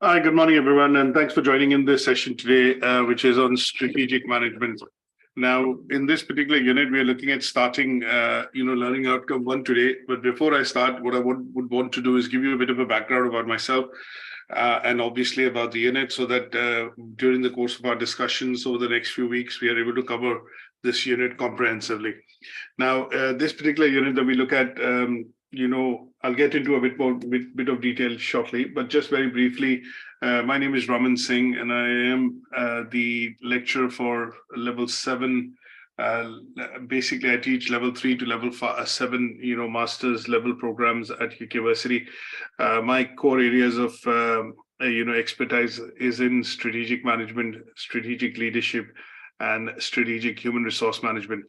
Hi, good morning, everyone, and thanks for joining in this session today, which is on strategic management. Now, in this particular unit, we are looking at starting, learning outcome one today. But before I start, what I would want to do is give you a bit of a background about myself and obviously about the unit, so that during the course of our discussions over the next few weeks, we are able to cover this unit comprehensively. Now, this particular unit that we look at, I'll get into a bit of detail shortly, but just very briefly, my name is Raman Singh, and I am the lecturer for level 7. Basically, I teach level 3 to level 7, master's level programs at Versity. My core areas of expertise is in strategic management, strategic leadership, and strategic human resource management.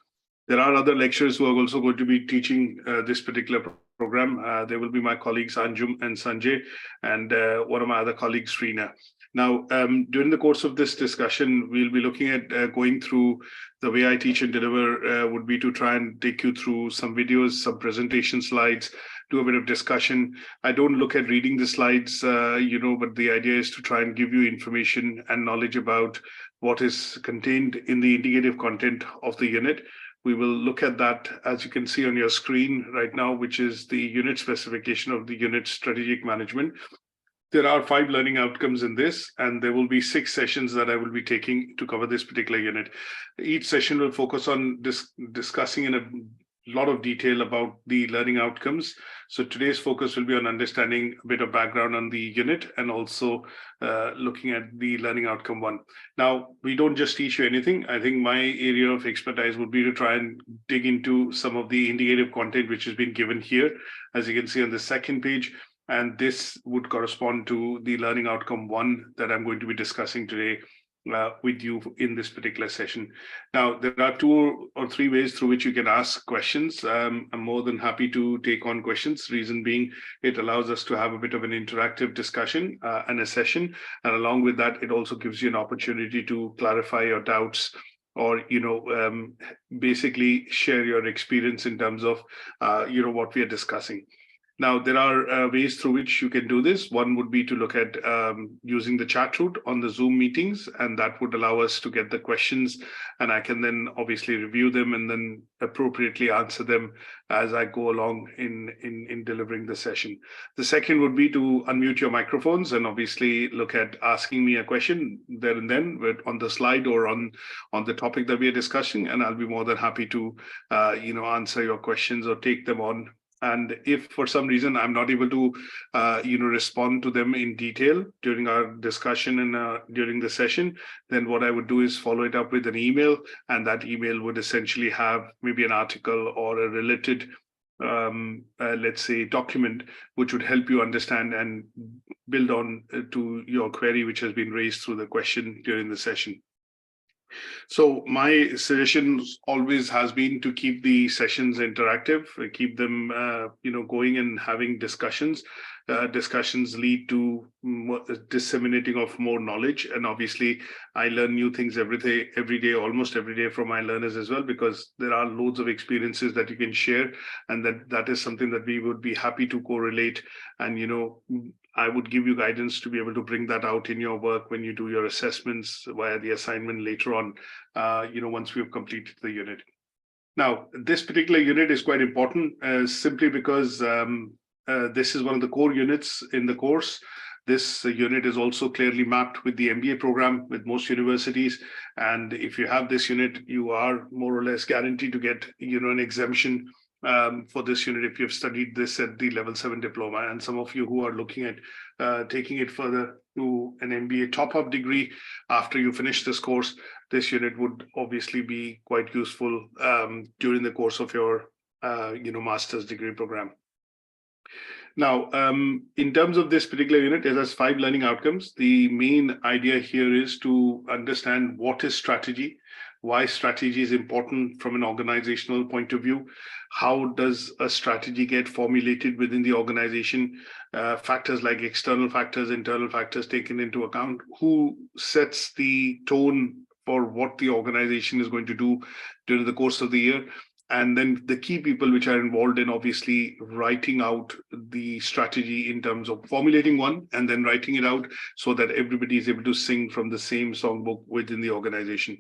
There are other lecturers who are also going to be teaching this particular program. There will be my colleagues Anjum and Sanjay, and one of my other colleagues, Reena. Now, during the course of this discussion, we'll be looking at going through the way I teach and deliver would be to try and take you through some videos, some presentation slides, do a bit of discussion. I don't look at reading the slides, but the idea is to try and give you information and knowledge about what is contained in the indicative content of the unit. We will look at that, as you can see on your screen right now, which is the unit specification of the unit strategic management. There are 5 learning outcomes in this, and there will be 6 sessions that I will be taking to cover this particular unit. Each session will focus on discussing in a lot of detail about the learning outcomes. So today's focus will be on understanding a bit of background on the unit and also looking at the learning outcome 1. Now, we don't just teach you anything. I think my area of expertise would be to try and dig into some of the indicative content which has been given here, as you can see on the second page. And this would correspond to the learning outcome 1 that I'm going to be discussing today with you in this particular session. Now, there are 2 or 3 ways through which you can ask questions. I'm more than happy to take on questions. Reason being, it allows us to have a bit of an interactive discussion and a session. And along with that, it also gives you an opportunity to clarify your doubts or, basically share your experience in terms of, what we are discussing. Now, there are ways through which you can do this. One would be to look at using the chat route on the Zoom meetings, and that would allow us to get the questions, and I can then obviously review them and then appropriately answer them as I go along in delivering the session. The second would be to unmute your microphones and obviously look at asking me a question there and then on the slide or on the topic that we are discussing, and I'll be more than happy to answer your questions or take them on. And if for some reason I'm not able to, respond to them in detail during our discussion and during the session, then what I would do is follow it up with an email, and that email would essentially have maybe an article or a related, let's say, document, which would help you understand and build on to your query, which has been raised through the question during the session. So my suggestion always has been to keep the sessions interactive, keep them, going and having discussions. Discussions lead to disseminating of more knowledge, and obviously, I learn new things every day, almost every day from my learners as well, because there are loads of experiences that you can share, and that is something that we would be happy to correlate. And I would give you guidance to be able to bring that out in your work when you do your assessments via the assignment later on, once we've completed the unit. Now, this particular unit is quite important simply because this is one of the core units in the course. This unit is also clearly mapped with the MBA program with most universities. And if you have this unit, you are more or less guaranteed to get, an exemption for this unit if you've studied this at the level 7 diploma. And some of you who are looking at taking it further to an MBA top-up degree after you finish this course, this unit would obviously be quite useful during the course of your master's degree program. Now, in terms of this particular unit, it has 5 learning outcomes. The main idea here is to understand what is strategy, why strategy is important from an organizational point of view, how does a strategy get formulated within the organization, factors like external factors, internal factors taken into account, who sets the tone for what the organization is going to do during the course of the year, And then the key people which are involved in obviously writing out the strategy in terms of formulating one and then writing it out so that everybody is able to sing from the same songbook within the organization.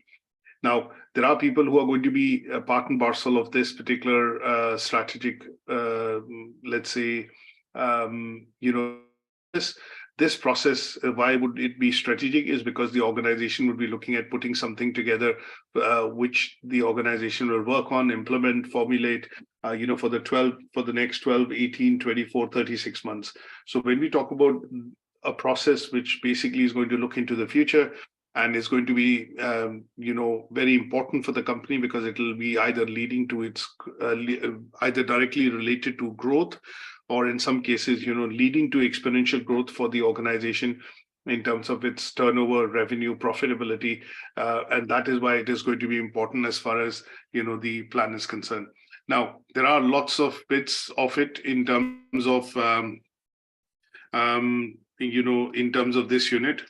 Now, there are people who are going to be a part and parcel of this particular strategic, let's say, this process. Why would it be strategic? Is because the organization would be looking at putting something together, which the organization will work on, implement, formulate, for the next 12, 18, 24, 36 months. So when we talk about a process which basically is going to look into the future, and is going to be, very important for the company because it will be either leading to its, either directly related to growth, or in some cases, leading to exponential growth for the organization in terms of its turnover, revenue, profitability, and that is why it is going to be important as far as the plan is concerned. Now, there are lots of bits of it in terms of, in terms of this unit.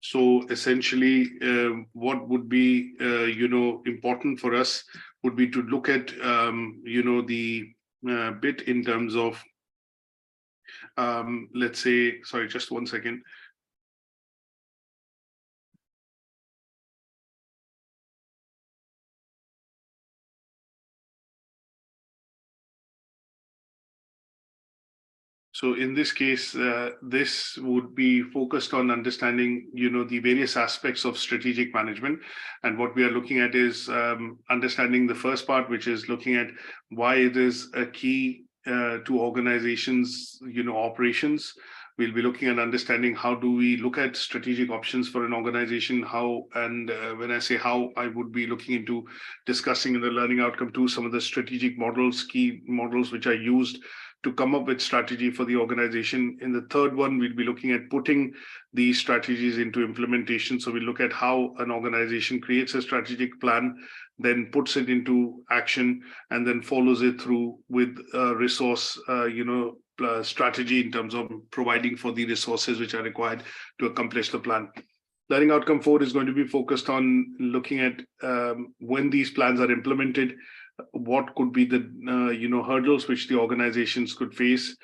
So essentially, what would be, important for us would be to look at, the bit in terms of, let's say, sorry, just one second. So in this case, this would be focused on understanding, the various aspects of strategic management. And what we are looking at is understanding the first part, which is looking at why it is a key to organizations, operations. We'll be looking at understanding how do we look at strategic options for an organization, how, and when I say how, I would be looking into discussing in the learning outcome too, some of the strategic models, key models which are used to come up with strategy for the organization. In the third one, we'll be looking at putting these strategies into implementation. So we look at how an organization creates a strategic plan, then puts it into action, and then follows it through with a resource, strategy in terms of providing for the resources which are required to accomplish the plan. Learning outcome 4 is going to be focused on looking at when these plans are implemented, what could be the hurdles which the organizations could face.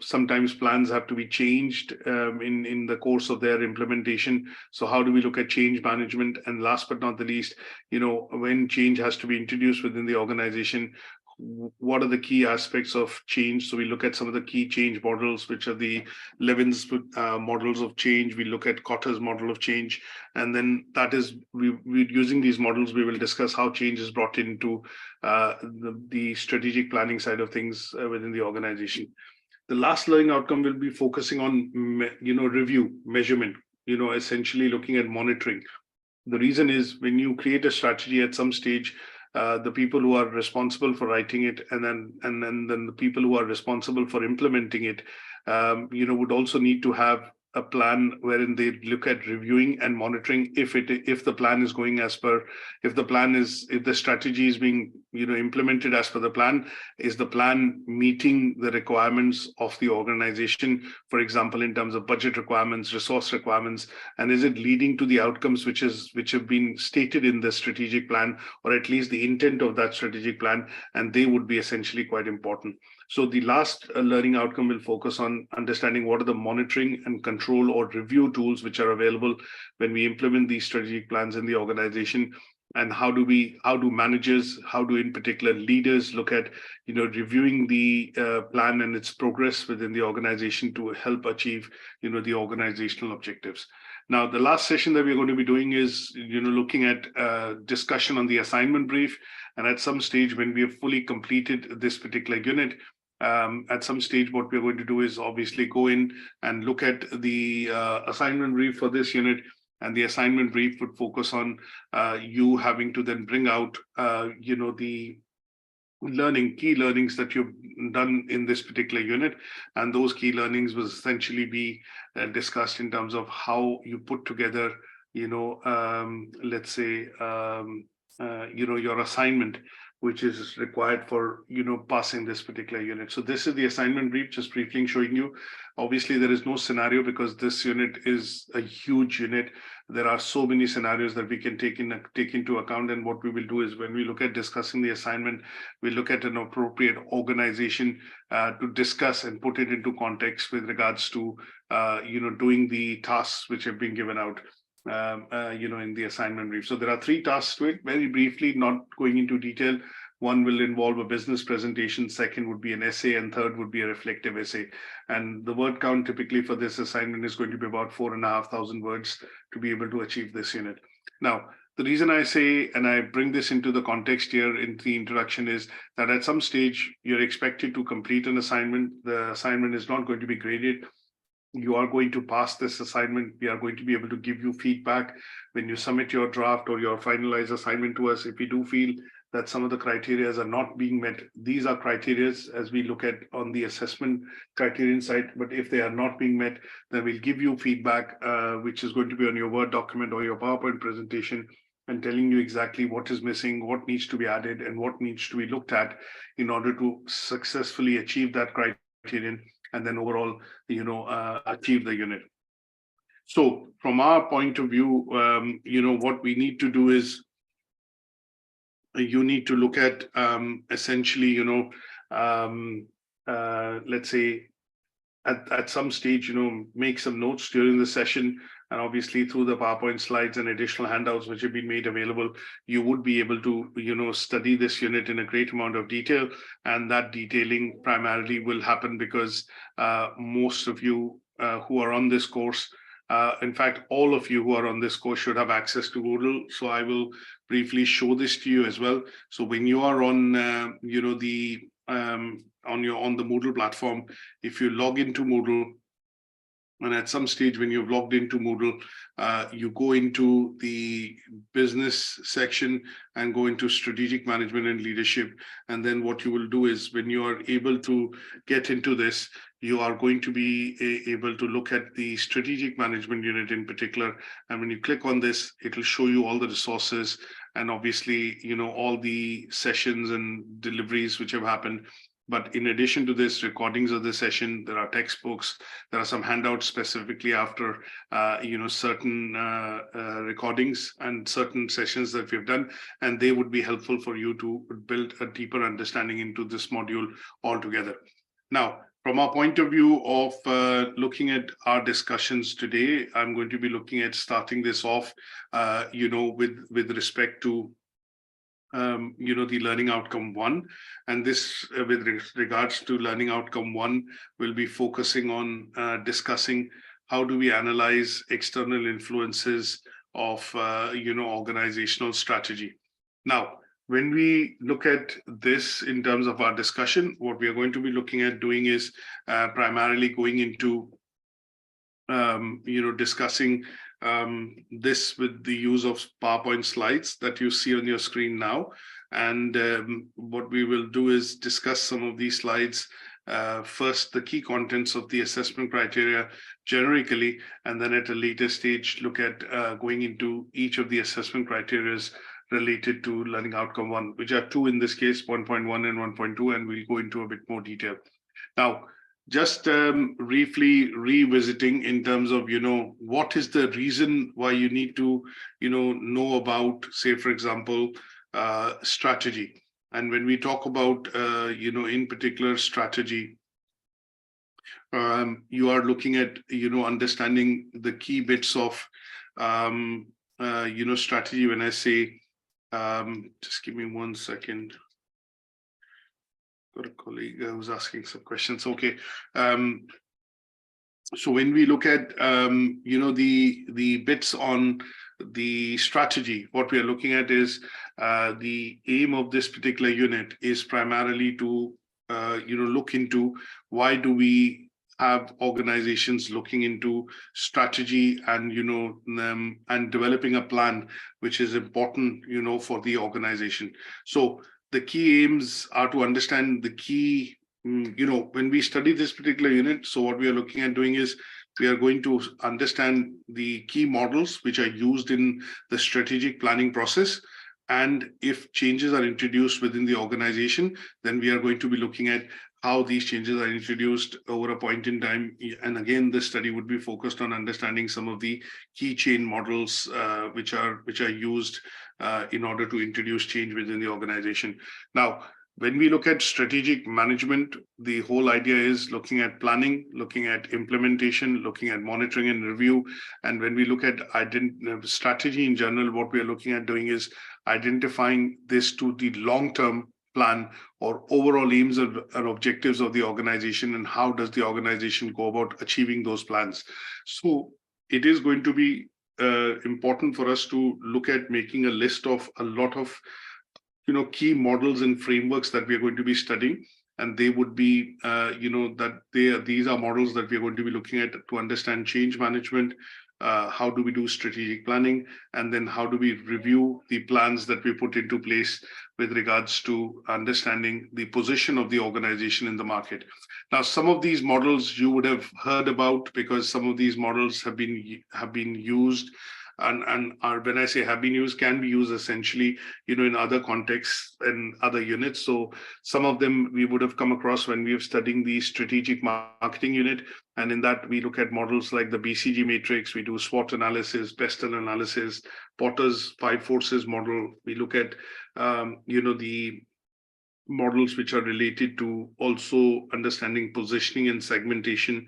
Sometimes plans have to be changed in the course of their implementation. So how do we look at change management? And last but not the least, when change has to be introduced within the organization, what are the key aspects of change? So we look at some of the key change models, which are the Levin's models of change. We look at Kotter's model of change. And then that is, using these models, we will discuss how change is brought into the strategic planning side of things within the organization. The last learning outcome will be focusing on, review, measurement, essentially looking at monitoring. The reason is when you create a strategy at some stage, the people who are responsible for writing it, and then the people who are responsible for implementing it, would also need to have a plan wherein they look at reviewing and monitoring if the plan is going as per, if the strategy is being implemented as per the plan, is the plan meeting the requirements of the organization, for example, in terms of budget requirements, resource requirements, and is it leading to the outcomes which have been stated in the strategic plan, or at least the intent of that strategic plan, and they would be essentially quite important. So the last learning outcome will focus on understanding what are the monitoring and control or review tools which are available when we implement these strategic plans in the organization, and how do managers, how do in particular leaders look at reviewing the plan and its progress within the organization to help achieve the organizational objectives. Now, the last session that we're going to be doing is looking at discussion on the assignment brief, and at some stage when we have fully completed this particular unit, at some stage what we're going to do is obviously go in and look at the assignment brief for this unit. And the assignment brief would focus on you having to then bring out, the key learnings that you've done in this particular unit. And those key learnings will essentially be discussed in terms of how you put together, let's say, your assignment which is required for, passing this particular unit. So this is the assignment brief, just briefly showing you. Obviously, there is no scenario because this unit is a huge unit. There are so many scenarios that we can take into account. And what we will do is when we look at discussing the assignment, we look at an appropriate organization to discuss and put it into context with regards to, doing the tasks which have been given out. In the assignment brief. So there are 3 tasks to it. Very briefly, not going into detail. One will involve a business presentation, second would be an essay, and third would be a reflective essay. And the word count typically for this assignment is going to be about 4,500 words to be able to achieve this unit. Now, the reason I say, and I bring this into the context here in the introduction, is that at some stage, you're expected to complete an assignment. The assignment is not going to be graded. You are going to pass this assignment. We are going to be able to give you feedback when you submit your draft or your finalized assignment to us. If we do feel that some of the criteria are not being met, these are criteria as we look at on the assessment criterion side. But if they are not being met, then we'll give you feedback, which is going to be on your Word document or your PowerPoint presentation, and telling you exactly what is missing, what needs to be added, and what needs to be looked at in order to successfully achieve that criterion, and then overall, achieve the unit. So from our point of view, what we need to do is you need to look at essentially, let's say at some stage, make some notes during the session. And obviously through the PowerPoint slides and additional handouts which have been made available, you would be able to, study this unit in a great amount of detail. And that detailing primarily will happen because most of you who are on this course, in fact, all of you who are on this course should have access to Moodle. So I will briefly show this to you as well. So when you are on, on the Moodle platform, if you log into Moodle, and at some stage when you've logged into Moodle, you go into the business section and go into strategic management and leadership. And then what you will do is when you are able to get into this, you are going to be able to look at the strategic management unit in particular. And when you click on this, it will show you all the resources and obviously, all the sessions and deliveries which have happened. But in addition to this, recordings of the session, there are textbooks, there are some handouts specifically after, certain recordings and certain sessions that we've done, and they would be helpful for you to build a deeper understanding into this module altogether. Now, from our point of view of looking at our discussions today, I'm going to be looking at starting this off, with respect to the learning outcome 1, and this with regards to learning outcome 1 will be focusing on discussing how do we analyze external influences of organizational strategy. Now, when we look at this in terms of our discussion, what we are going to be looking at doing is primarily going into discussing this with the use of PowerPoint slides that you see on your screen now. And what we will do is discuss some of these slides. First, the key contents of the assessment criteria generically, and then at a later stage, look at going into each of the assessment criteria related to learning outcome 1, which are 2 in this case, 1.1 and 1.2, and we'll go into a bit more detail. Now, just briefly revisiting in terms of, what is the reason why you need to, know about, say, for example, strategy. And when we talk about, in particular strategy, you are looking at, understanding the key bits of, strategy. When I say, just give me 1 second. Got a colleague who's asking some questions. Okay. So when we look at, the bits on the strategy, what we are looking at is the aim of this particular unit is primarily to, look into why do we have organizations looking into strategy and, and developing a plan, which is important, for the organization. So the key aims are to understand the key, when we study this particular unit. So what we are looking at doing is we are going to understand the key models which are used in the strategic planning process. And if changes are introduced within the organization, then we are going to be looking at how these changes are introduced over a point in time. And again, this study would be focused on understanding some of the key chain models which are used in order to introduce change within the organization. Now, when we look at strategic management, the whole idea is looking at planning, looking at implementation, looking at monitoring and review. And when we look at strategy in general, what we are looking at doing is identifying this to the long-term plan or overall aims and objectives of the organization, and how does the organization go about achieving those plans. So it is going to be important for us to look at making a list of a lot of key models and frameworks that we are going to be studying, and they would be these are models that we are going to be looking at to understand change management. How do we do strategic planning, and then how do we review the plans that we put into place with regards to understanding the position of the organization in the market. Now, some of these models you would have heard about, because some of these models have been used, and are, when I say have been used, can be used essentially, in other contexts and other units. So some of them we would have come across when we have studying the strategic marketing unit. And in that, we look at models like the BCG matrix, we do SWOT analysis, best analysis, Potter's 5 forces model. We look at, the models which are related to also understanding positioning and segmentation.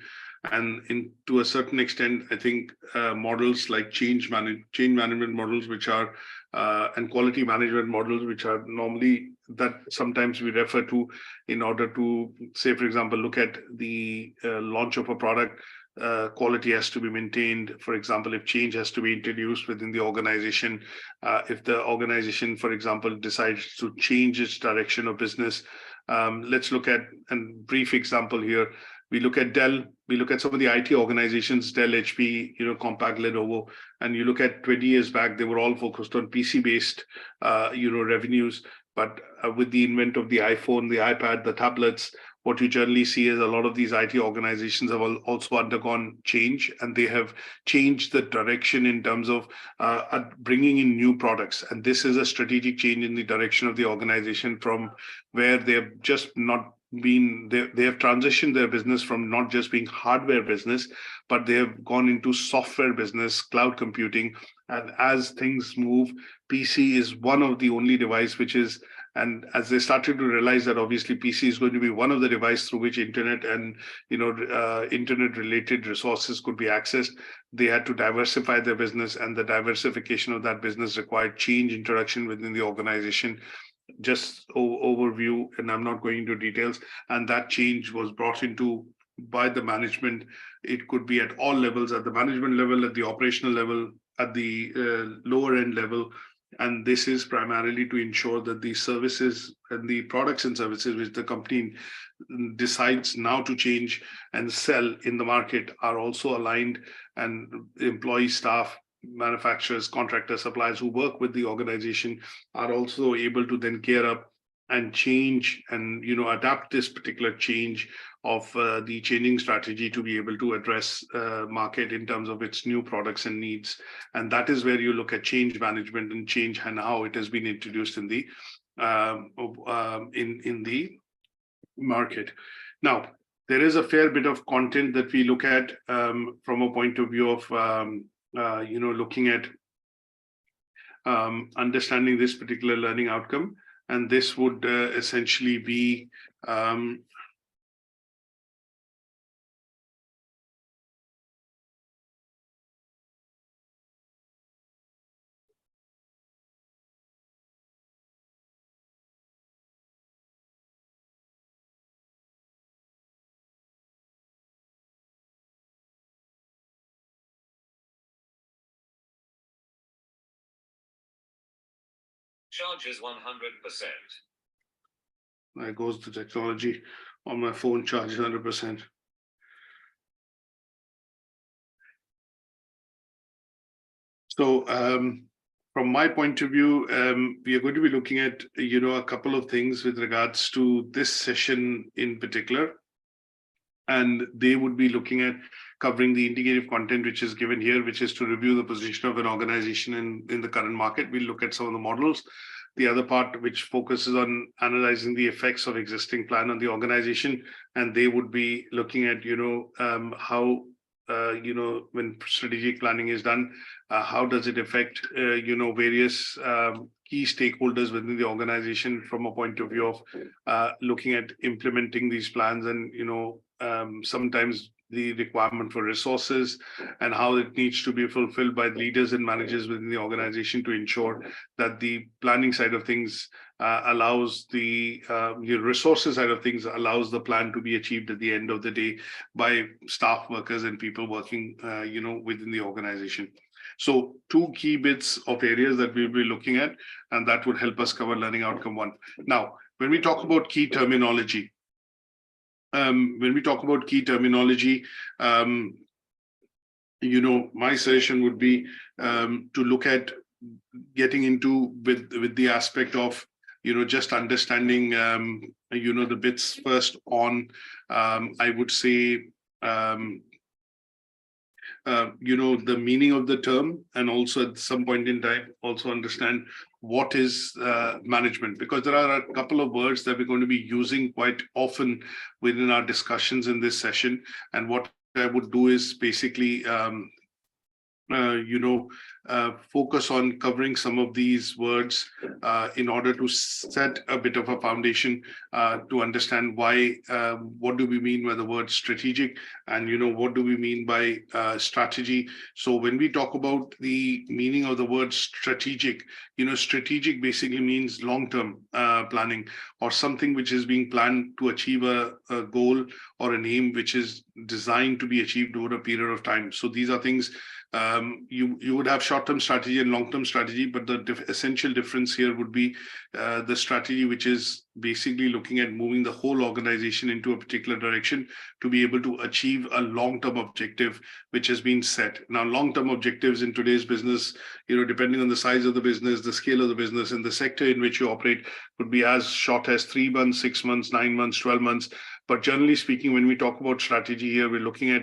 And to a certain extent, I think models like change management models, which are and quality management models, which are normally that sometimes we refer to in order to say, for example, look at the launch of a product. Quality has to be maintained. For example, if change has to be introduced within the organization, if the organization, for example, decides to change its direction of business. Let's look at a brief example here. We look at Dell, we look at some of the IT organizations, Dell, HP, Compaq, Lenovo, and you look at 20 years back, they were all focused on PC-based, revenues. But with the invent of the iPhone, the iPad, the tablets, what you generally see is a lot of these IT organizations have also undergone change, and they have changed the direction in terms of bringing in new products. And this is a strategic change in the direction of the organization from where they have just not been, they have transitioned their business from not just being hardware business, but they have gone into software business, cloud computing. And as things move, PC is one of the only device which is, and as they started to realize that obviously PC is going to be one of the devices through which internet and internet related resources could be accessed, they had to diversify their business, and the diversification of that business required change introduction within the organization. Just overview, and I'm not going into details. And that change was brought into by the management. It could be at all levels, at the management level, at the operational level, at the lower end level. And this is primarily to ensure that the services and the products and services which the company decides now to change and sell in the market are also aligned, and employee, staff, manufacturers, contractors, suppliers who work with the organization are also able to then gear up and change and adapt this particular change of the changing strategy to be able to address market in terms of its new products and needs. And that is where you look at change management and change and how it has been introduced in the in the market. Now, there is a fair bit of content that we look at from a point of view of looking at understanding this particular learning outcome. And this would essentially be Charges 100%. There goes the technology on my phone, charges 100%. So from my point of view, we are going to be looking at a couple of things with regards to this session in particular. And they would be looking at covering the indicative content, which is given here, which is to review the position of an organization in the current market. We'll look at some of the models. The other part, which focuses on analyzing the effects of existing plan on the organization, and they would be looking at, how, when strategic planning is done, how does it affect, various key stakeholders within the organization from a point of view of looking at implementing these plans, and sometimes the requirement for resources and how it needs to be fulfilled by leaders and managers within the organization to ensure that the planning side of things allows the resources side of things allows the plan to be achieved at the end of the day by staff workers and people working within the organization. So two key bits of areas that we'll be looking at, and that would help us cover learning outcome one. Now, when we talk about key terminology, my suggestion would be to look at getting into with the aspect of just understanding the bits first on I would say the meaning of the term, and also at some point in time also understand what is management, because there are a couple of words that we're going to be using quite often within our discussions in this session. And what I would do is basically focus on covering some of these words in order to set a bit of a foundation to understand why, what do we mean by the word strategic, and what do we mean by strategy. So when we talk about the meaning of the word strategic, strategic basically means long-term planning, or something which is being planned to achieve a goal or an aim which is designed to be achieved over a period of time. So these are things you would have short-term strategy and long-term strategy, but the essential difference here would be the strategy, which is basically looking at moving the whole organization into a particular direction to be able to achieve a long-term objective which has been set. Now, long-term objectives in today's business, depending on the size of the business, the scale of the business, and the sector in which you operate, could be as short as 3 months, 6 months, 9 months, 12 months. But generally speaking, when we talk about strategy here, we're looking at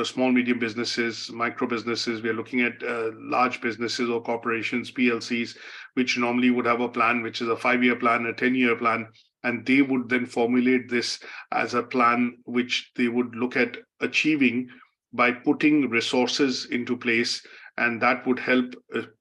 small, medium businesses, micro businesses. We're looking at large businesses or corporations, PLCs, which normally would have a plan, which is a 5-year plan, a 10-year plan, and they would then formulate this as a plan which they would look at achieving by putting resources into place, and that would help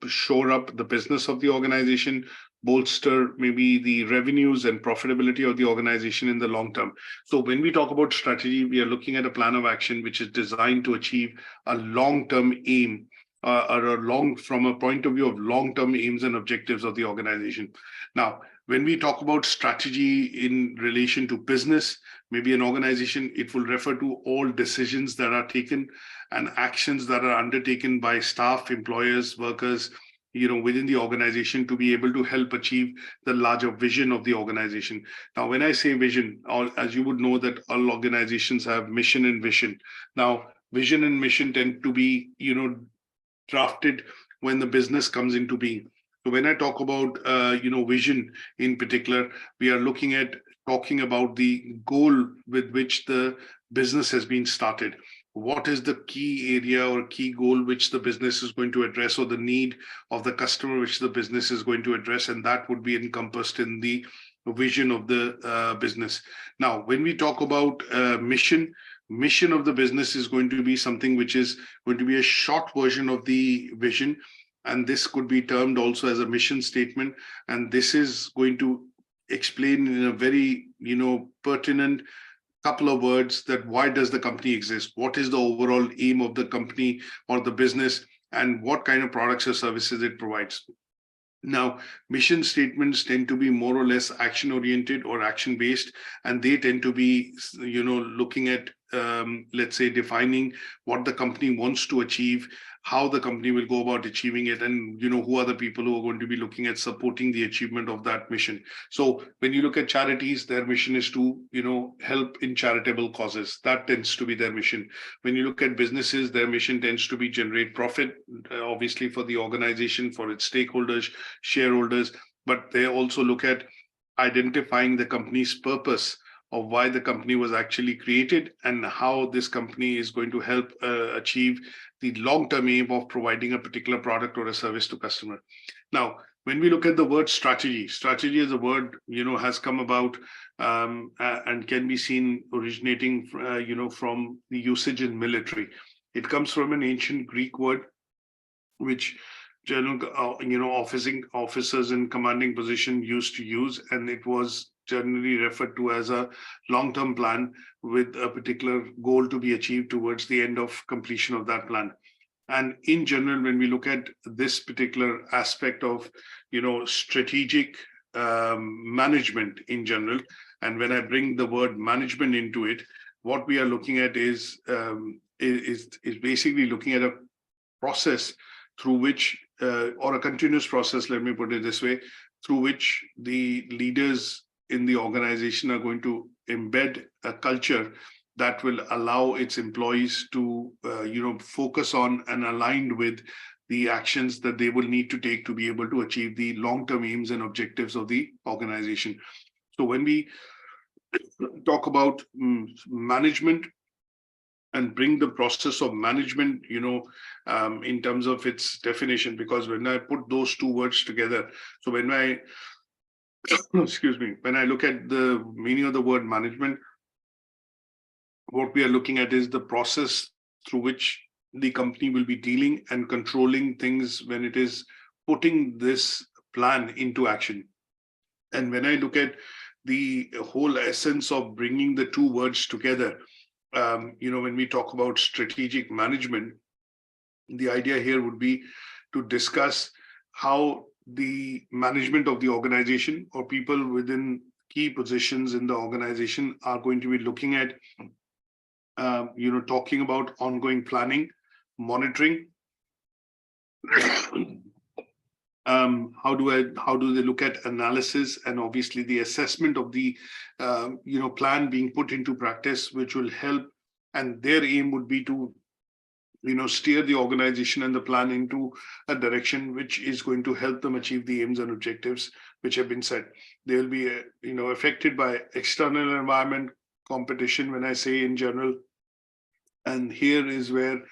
shore up the business of the organization, bolster maybe the revenues and profitability of the organization in the long term. So when we talk about strategy, we are looking at a plan of action which is designed to achieve a long-term aim, or from a point of view of long-term aims and objectives of the organization. Now, when we talk about strategy in relation to business, maybe an organization, it will refer to all decisions that are taken and actions that are undertaken by staff, employers, workers, within the organization to be able to help achieve the larger vision of the organization. Now, when I say vision, as you would know that all organizations have mission and vision. Now, vision and mission tend to be, drafted when the business comes into being. So when I talk about, vision in particular, we are looking at talking about the goal with which the business has been started. What is the key area or key goal which the business is going to address, or the need of the customer which the business is going to address, and that would be encompassed in the vision of the business. Now, when we talk about mission of the business is going to be something which is going to be a short version of the vision, and this could be termed also as a mission statement, and this is going to explain in a very pertinent couple of words that why does the company exist, what is the overall aim of the company or the business, and what kind of products or services it provides. Now, mission statements tend to be more or less action oriented or action based, and they tend to be looking at let's say defining what the company wants to achieve, how the company will go about achieving it, and who are the people who are going to be looking at supporting the achievement of that mission. So when you look at charities, their mission is to help in charitable causes. That tends to be their mission. When you look at businesses, their mission tends to be generate profit, obviously for the organization, for its stakeholders, shareholders, but they also look at identifying the company's purpose of why the company was actually created and how this company is going to help achieve the long-term aim of providing a particular product or a service to customer. Now, when we look at the word strategy as a word, has come about and can be seen originating, from the usage in military. It comes from an ancient Greek word, which general, officers in commanding position used to use, and it was generally referred to as a long-term plan with a particular goal to be achieved towards the end of completion of that plan. And in general, when we look at this particular aspect of, strategic management in general, and when I bring the word management into it, what we are looking at is basically looking at a process through which, or a continuous process, let me put it this way, through which the leaders in the organization are going to embed a culture that will allow its employees to, focus on and aligned with the actions that they will need to take to be able to achieve the long-term aims and objectives of the organization. So when we talk about management and bring the process of management, in terms of its definition, because when I put those two words together, so when I, when I look at the meaning of the word management, what we are looking at is the process through which the company will be dealing and controlling things when it is putting this plan into action. And when I look at the whole essence of bringing the two words together, when we talk about strategic management, the idea here would be to discuss how the management of the organization or people within key positions in the organization are going to be looking at, talking about ongoing planning, monitoring. How do they look at analysis and obviously the assessment of the plan being put into practice, which will help, and their aim would be to steer the organization and the plan into a direction which is going to help them achieve the aims and objectives which have been set. They will be affected by external environment, competition, when I say in general, and here is where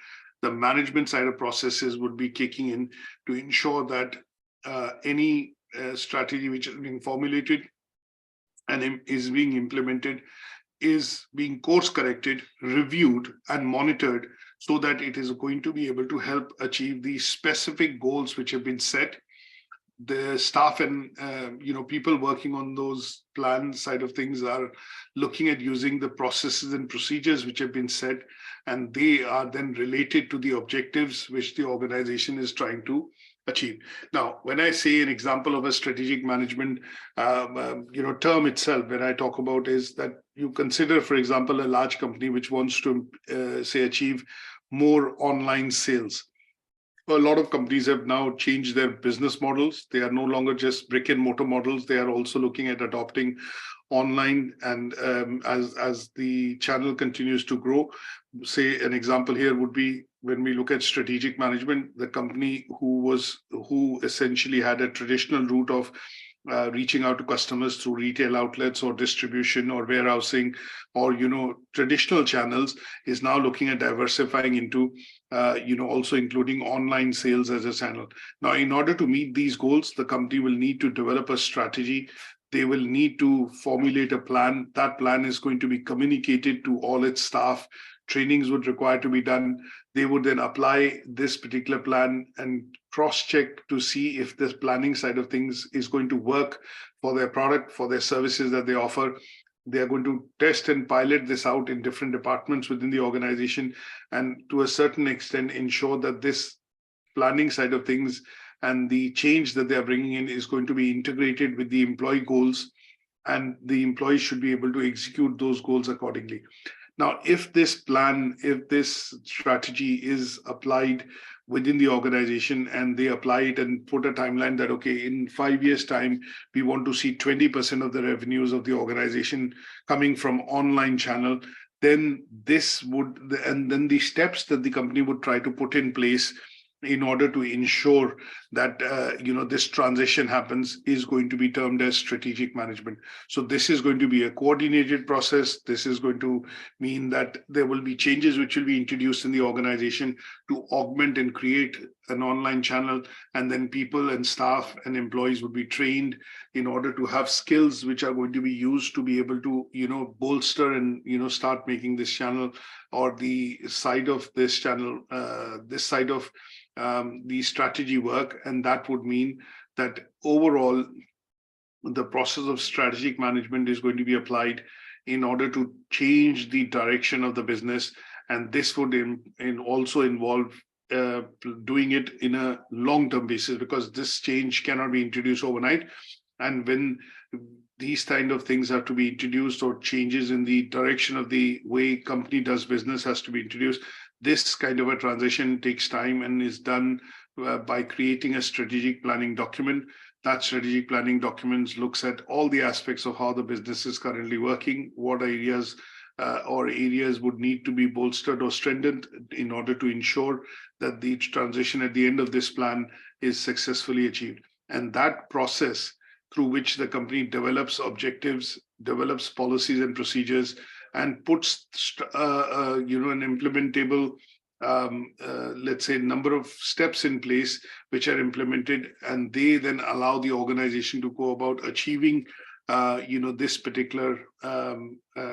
the management side of processes would be kicking in to ensure that any strategy which is being formulated and is being implemented is being course corrected, reviewed, and monitored so that it is going to be able to help achieve the specific goals which have been set. The staff and people working on those plan side of things are looking at using the processes and procedures which have been set, and they are then related to the objectives which the organization is trying to achieve. Now, when I say an example of a strategic management term itself, when I talk about is that you consider, for example, a large company which wants to say achieve more online sales. A lot of companies have now changed their business models. They are no longer just brick and mortar models. They are also looking at adopting online, and as the channel continues to grow, say an example here would be when we look at strategic management, the company who essentially had a traditional route of reaching out to customers through retail outlets or distribution or warehousing or traditional channels is now looking at diversifying into also including online sales as a channel. Now, in order to meet these goals, the company will need to develop a strategy. They will need to formulate a plan. That plan is going to be communicated to all its staff. Trainings would require to be done. They would then apply this particular plan and cross-check to see if this planning side of things is going to work for their product, for their services that they offer. They are going to test and pilot this out in different departments within the organization, and to a certain extent ensure that this planning side of things and the change that they are bringing in is going to be integrated with the employee goals, and the employees should be able to execute those goals accordingly. Now, if this plan, if this strategy is applied within the organization and they apply it and put a timeline that, okay, in 5 years' time, we want to see 20% of the revenues of the organization coming from online channel, then this would, and then the steps that the company would try to put in place in order to ensure that this transition happens is going to be termed as strategic management. So this is going to be a coordinated process. This is going to mean that there will be changes which will be introduced in the organization to augment and create an online channel, and then people and staff and employees would be trained in order to have skills which are going to be used to be able to bolster and start making this channel, or the side of this channel, this side of the strategy work. And that would mean that overall the process of strategic management is going to be applied in order to change the direction of the business. And this would also involve doing it in a long-term basis, because this change cannot be introduced overnight. And when these kind of things have to be introduced, or changes in the direction of the way company does business has to be introduced, this kind of a transition takes time and is done by creating a strategic planning document. That strategic planning document looks at all the aspects of how the business is currently working, what areas would need to be bolstered or strengthened in order to ensure that the transition at the end of this plan is successfully achieved. And that process through which the company develops objectives, develops policies and procedures, and puts an implementable, let's say, number of steps in place which are implemented, and they then allow the organization to go about achieving this particular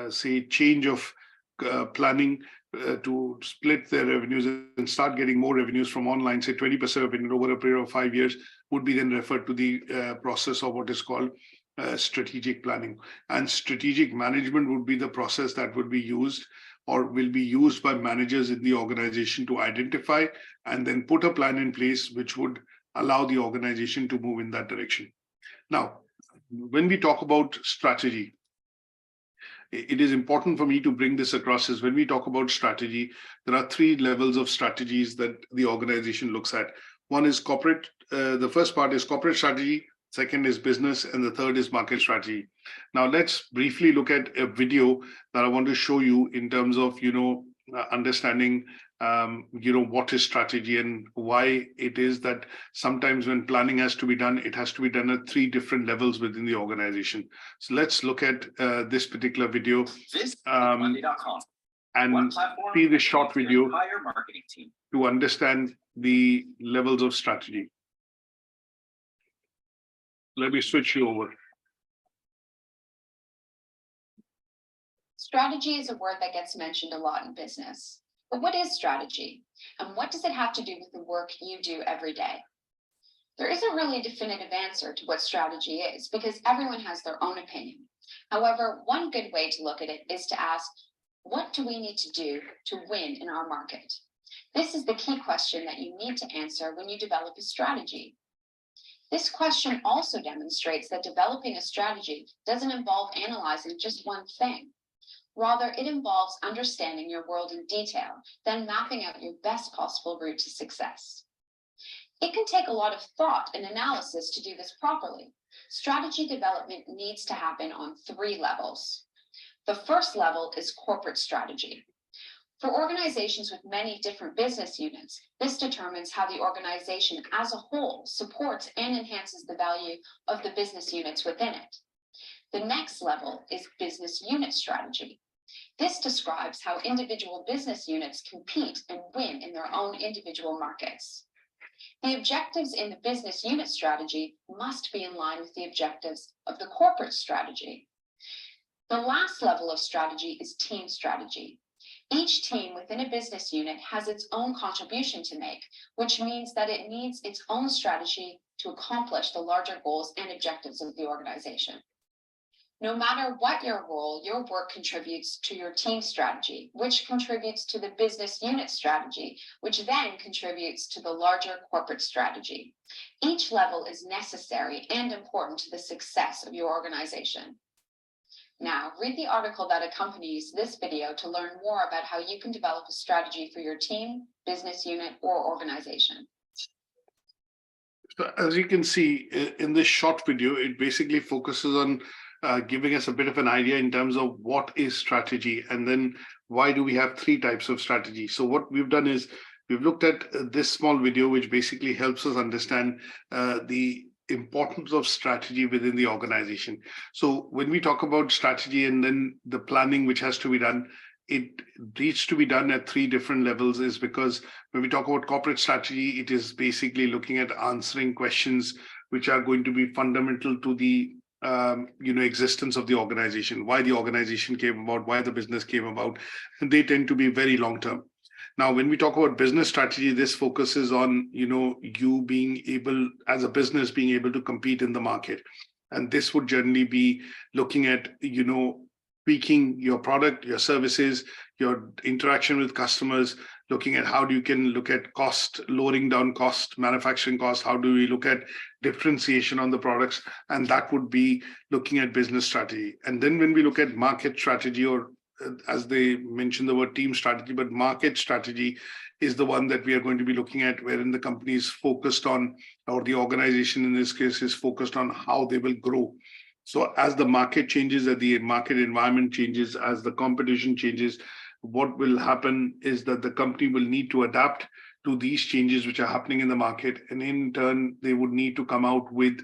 say change of planning to split their revenues and start getting more revenues from online. Say 20% of it over a period of 5 years would be then referred to the process of what is called strategic planning. And strategic management would be the process that would be used or will be used by managers in the organization to identify and then put a plan in place which would allow the organization to move in that direction. Now, when we talk about strategy, it is important for me to bring this across. Is when we talk about strategy, there are 3 levels of strategies that the organization looks at. One is corporate. The first part is corporate strategy. Second is business, and the third is market strategy. Now, let's briefly look at a video that I want to show you in terms of, understanding, what is strategy and why it is that sometimes when planning has to be done, it has to be done at 3 different levels within the organization. So let's look at this particular video and see this short video to understand the levels of strategy. Let me switch you over. Strategy is a word that gets mentioned a lot in business. But what is strategy? And what does it have to do with the work you do every day? There isn't really a definitive answer to what strategy is, because everyone has their own opinion. However, one good way to look at it is to ask, what do we need to do to win in our market? This is the key question that you need to answer when you develop a strategy. This question also demonstrates that developing a strategy doesn't involve analyzing just one thing. Rather, it involves understanding your world in detail, then mapping out your best possible route to success. It can take a lot of thought and analysis to do this properly. Strategy development needs to happen on 3 levels. The first level is corporate strategy. For organizations with many different business units, this determines how the organization as a whole supports and enhances the value of the business units within it. The next level is business unit strategy. This describes how individual business units compete and win in their own individual markets. The objectives in the business unit strategy must be in line with the objectives of the corporate strategy. The last level of strategy is team strategy. Each team within a business unit has its own contribution to make, which means that it needs its own strategy to accomplish the larger goals and objectives of the organization. No matter what your role, your work contributes to your team strategy, which contributes to the business unit strategy, which then contributes to the larger corporate strategy. Each level is necessary and important to the success of your organization. Now, read the article that accompanies this video to learn more about how you can develop a strategy for your team, business unit, or organization. So as you can see in this short video, it basically focuses on giving us a bit of an idea in terms of what is strategy, and then why do we have 3 types of strategy. So what we've done is we've looked at this small video, which basically helps us understand the importance of strategy within the organization. So when we talk about strategy and then the planning which has to be done, it needs to be done at three different levels, is because when we talk about corporate strategy, it is basically looking at answering questions which are going to be fundamental to the existence of the organization, why the organization came about, why the business came about, and they tend to be very long term. Now, when we talk about business strategy, this focuses on, you being able, as a business, being able to compete in the market. And this would generally be looking at, tweaking your product, your services, your interaction with customers, looking at how you can look at cost, lowering down cost, manufacturing cost, how do we look at differentiation on the products, and that would be looking at business strategy. And then when we look at market strategy, or as they mention the word team strategy, but market strategy is the one that we are going to be looking at, wherein the company is focused on, or the organization in this case is focused on how they will grow. So as the market changes, as the market environment changes, as the competition changes, what will happen is that the company will need to adapt to these changes which are happening in the market. And in turn, they would need to come out with,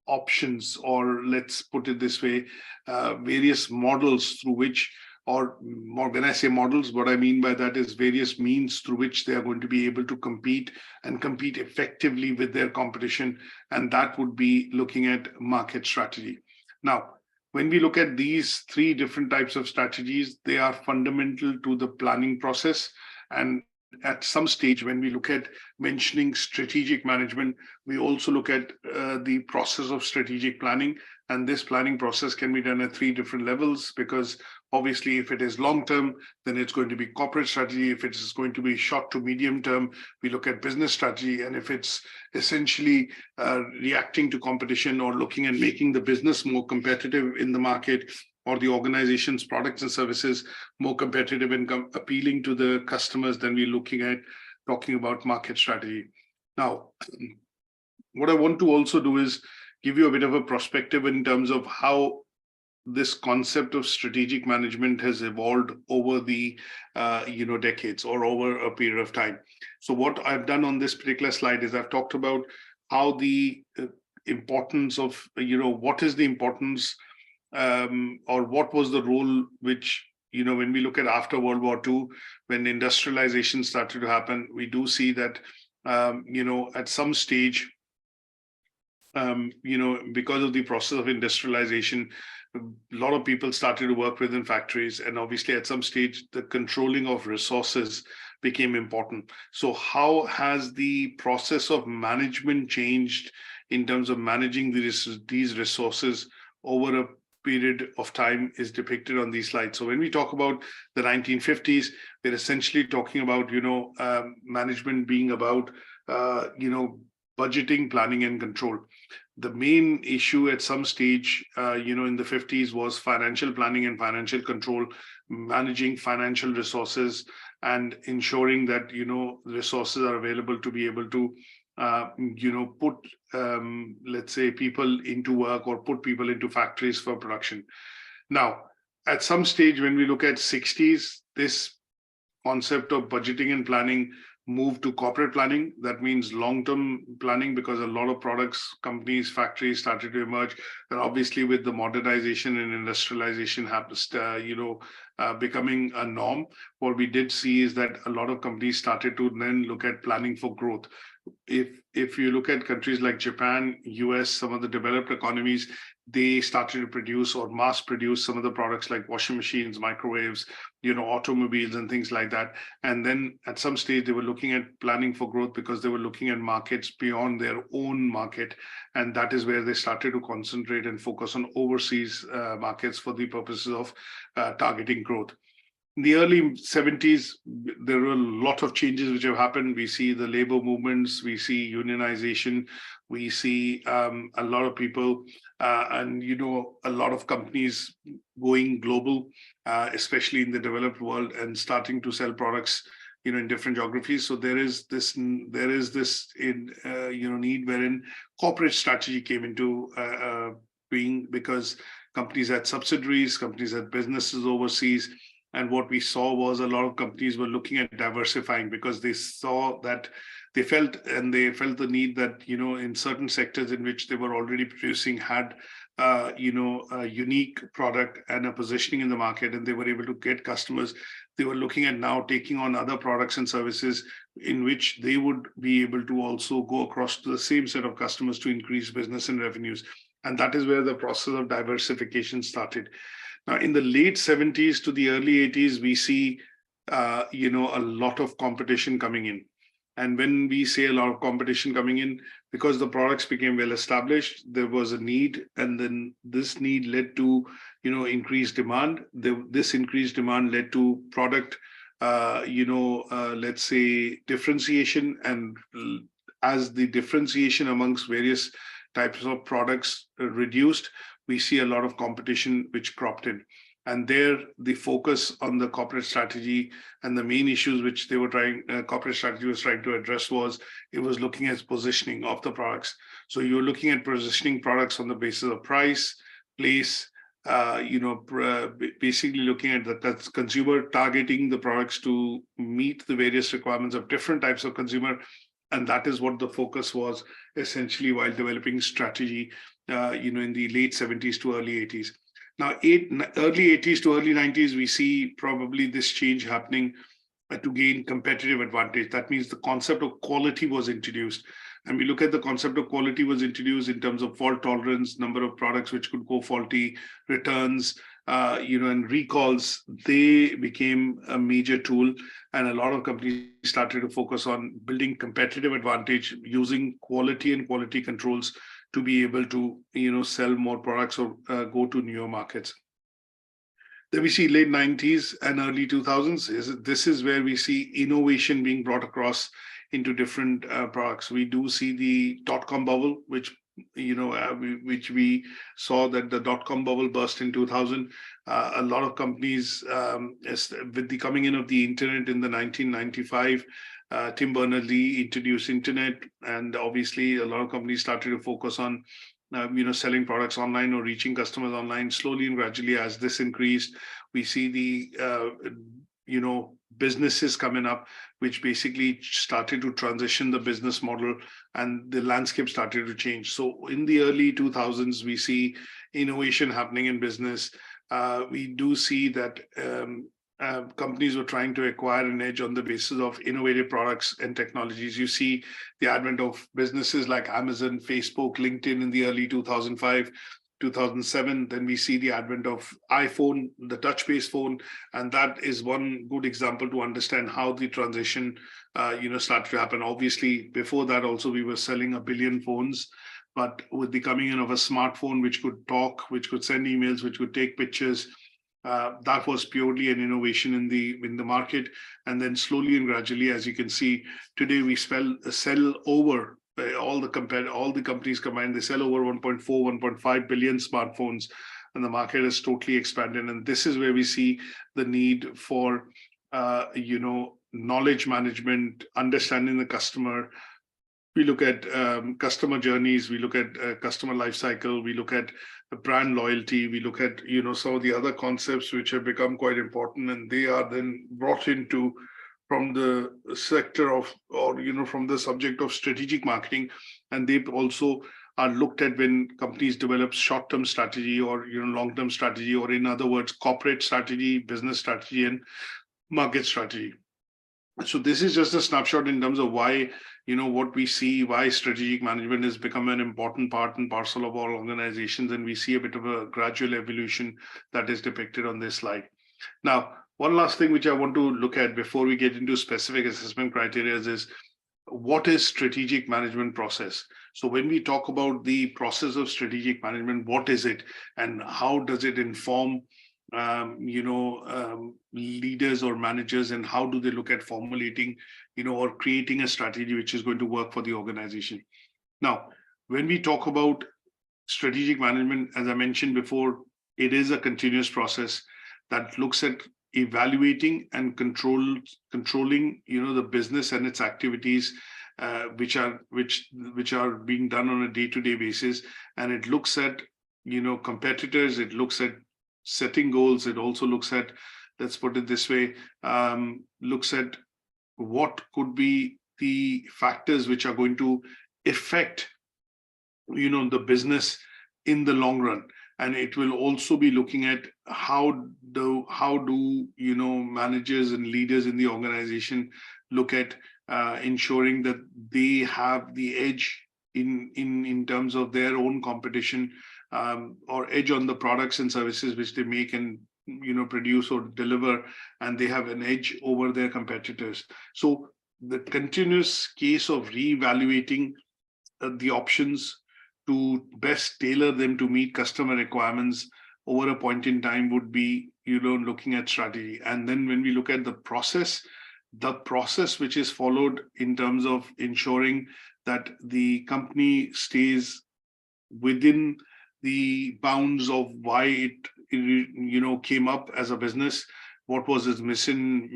options, or let's put it this way, various models through which, or when I say models, what I mean by that is various means through which they are going to be able to compete and compete effectively with their competition. And that would be looking at market strategy. Now, when we look at these three different types of strategies, they are fundamental to the planning process. And at some stage, when we look at mentioning strategic management, we also look at the process of strategic planning. And this planning process can be done at three different levels, because obviously, if it is long term, then it's going to be corporate strategy. If it is going to be short to medium term, we look at business strategy. And if it's essentially reacting to competition, or looking at making the business more competitive in the market, or the organization's products and services more competitive and appealing to the customers, then we're looking at talking about market strategy. Now, what I want to also do is give you a bit of a perspective in terms of how this concept of strategic management has evolved over the decades, or over a period of time. So what I've done on this particular slide is I've talked about how the importance of, what is the importance, or what was the role which, when we look at after World War II, when industrialization started to happen, we do see that, at some stage, because of the process of industrialization, a lot of people started to work within factories. And obviously, at some stage, the controlling of resources became important. So how has the process of management changed in terms of managing these resources over a period of time is depicted on these slides. So when we talk about the 1950s, we're essentially talking about, management being about, budgeting, planning, and control. The main issue at some stage, in the 50s was financial planning and financial control, managing financial resources and ensuring that, resources are available to be able to, put, let's say, people into work, or put people into factories for production. Now, at some stage, when we look at 60s, this concept of budgeting and planning moved to corporate planning. That means long-term planning, because a lot of products, companies, factories started to emerge. And obviously, with the modernization and industrialization happens, becoming a norm, what we did see is that a lot of companies started to then look at planning for growth. If you look at countries like Japan, US, some of the developed economies, they started to produce or mass produce some of the products like washing machines, microwaves, automobiles and things like that. And then at some stage, they were looking at planning for growth, because they were looking at markets beyond their own market. And that is where they started to concentrate and focus on overseas markets for the purposes of targeting growth. In the early 70s, there were a lot of changes which have happened. We see the labor movements, we see unionization, we see a lot of people and, a lot of companies going global, especially in the developed world, and starting to sell products, in different geographies. So there is this need wherein corporate strategy came into being, because companies had subsidiaries, companies had businesses overseas. And what we saw was a lot of companies were looking at diversifying because they saw that they felt the need that, in certain sectors in which they were already producing had, a unique product and a positioning in the market, and they were able to get customers. They were looking at now taking on other products and services in which they would be able to also go across to the same set of customers to increase business and revenues. And that is where the process of diversification started. Now, in the late 70s to the early 80s, we see, a lot of competition coming in. And when we say a lot of competition coming in, because the products became well established, there was a need, and then this need led to, increased demand. This increased demand led to product, let's say, differentiation. And as the differentiation amongst various types of products reduced, we see a lot of competition which cropped in. And there, the focus on the corporate strategy and the main issues which they were corporate strategy was trying to address was, it was looking at positioning of the products. So you're looking at positioning products on the basis of price, place, basically looking at that's consumer targeting the products to meet the various requirements of different types of consumer. And that is what the focus was essentially while developing strategy, in the late 70s to early 80s. Now, early 80s to early 90s, we see probably this change happening to gain competitive advantage. That means the concept of quality was introduced. And we look at the concept of quality was introduced in terms of fault tolerance, number of products which could go faulty, returns, and recalls. They became a major tool. And a lot of companies started to focus on building competitive advantage using quality and quality controls to be able to, sell more products or go to newer markets. Then we see late 90s and early 2000s. This is where we see innovation being brought across into different products. We do see the dot-com bubble, which we saw that the dot-com bubble burst in 2000. A lot of companies, with the coming in of the internet in the 1995, Tim Berners-Lee introduced internet, and obviously a lot of companies started to focus on, selling products online or reaching customers online. Slowly and gradually, as this increased, we see the, businesses coming up, which basically started to transition the business model, and the landscape started to change. So in the early 2000s, we see innovation happening in business. We do see that companies were trying to acquire an edge on the basis of innovative products and technologies. You see the advent of businesses like Amazon, Facebook, LinkedIn in the early 2005, 2007. Then we see the advent of iPhone, the touch-based phone, and that is one good example to understand how the transition, started to happen. Obviously, before that also we were selling 1 billion phones, but with the coming in of a smartphone which could talk, which could send emails, which could take pictures, that was purely an innovation in the market. And then slowly and gradually, as you can see, today we sell over all the companies combined, they sell over 1.4, 1.5 billion smartphones, and the market has totally expanded. And this is where we see the need for, knowledge management, understanding the customer. We look at customer journeys, we look at customer life cycle, we look at the brand loyalty, we look at, some of the other concepts which have become quite important, and they are then brought into from the sector of, or, from the subject of strategic marketing. And they also are looked at when companies develop short-term strategy or, long-term strategy, or in other words, corporate strategy, business strategy, and market strategy. So this is just a snapshot in terms of why, what we see, why strategic management has become an important part and parcel of all organizations. And we see a bit of a gradual evolution that is depicted on this slide. Now, one last thing which I want to look at before we get into specific assessment criteria is what is strategic management process? So when we talk about the process of strategic management, what is it and how does it inform leaders or managers, and how do they look at formulating, or creating a strategy which is going to work for the organization? Now, when we talk about strategic management, as I mentioned before, it is a continuous process that looks at evaluating and controlling, the business and its activities, which are being done on a day-to-day basis. And it looks at, competitors, it looks at setting goals, it also looks at let's put it this way, looks at what could be the factors which are going to affect, the business in the long run. And it will also be looking at how do managers and leaders in the organization look at ensuring that they have the edge in terms of their own competition, or edge on the products and services which they make and produce or deliver, and they have an edge over their competitors. So the continuous case of reevaluating the options to best tailor them to meet customer requirements over a point in time would be, looking at strategy. And then when we look at the process which is followed in terms of ensuring that the company stays within the bounds of why it came up as a business, what was its mission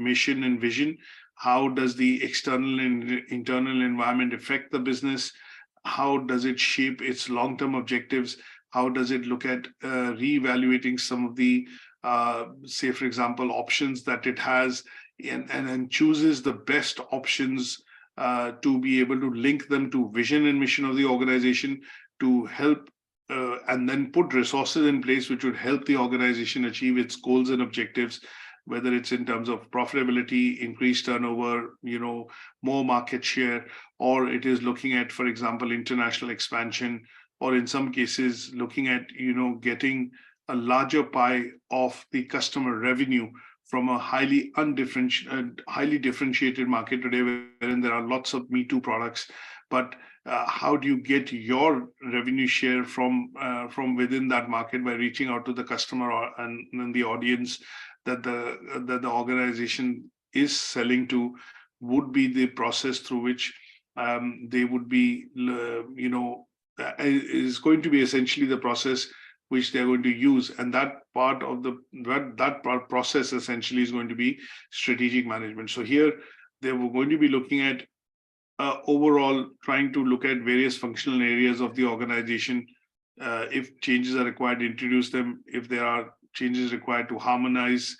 and vision, how does the external and internal environment affect the business, how does it shape its long-term objectives, how does it look at reevaluating some of the say for example options that it has, and chooses the best options to be able to link them to vision and mission of the organization, to help and then put resources in place which would help the organization achieve its goals and objectives, whether it's in terms of profitability, increased turnover, more market share, or it is looking at, for example, international expansion, or in some cases looking at, getting a larger pie of the customer revenue from a highly differentiated market today, wherein there are lots of Me Too products. But how do you get your revenue share from within that market by reaching out to the customer and the audience that the organization is selling to, would be the process through which they would be, is going to be essentially the process which they're going to use. And that part of process essentially is going to be strategic management. So here they were going to be looking at overall trying to look at various functional areas of the organization. If changes are required, introduce them. If there are changes required to harmonize,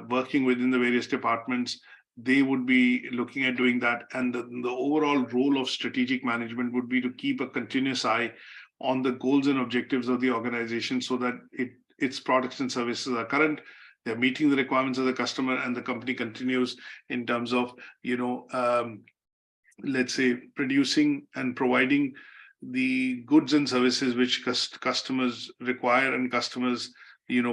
working within the various departments, they would be looking at doing that. And the overall role of strategic management would be to keep a continuous eye on the goals and objectives of the organization, so that its products and services are current, they're meeting the requirements of the customer, and the company continues in terms of, let's say, producing and providing the goods and services which customers require and customers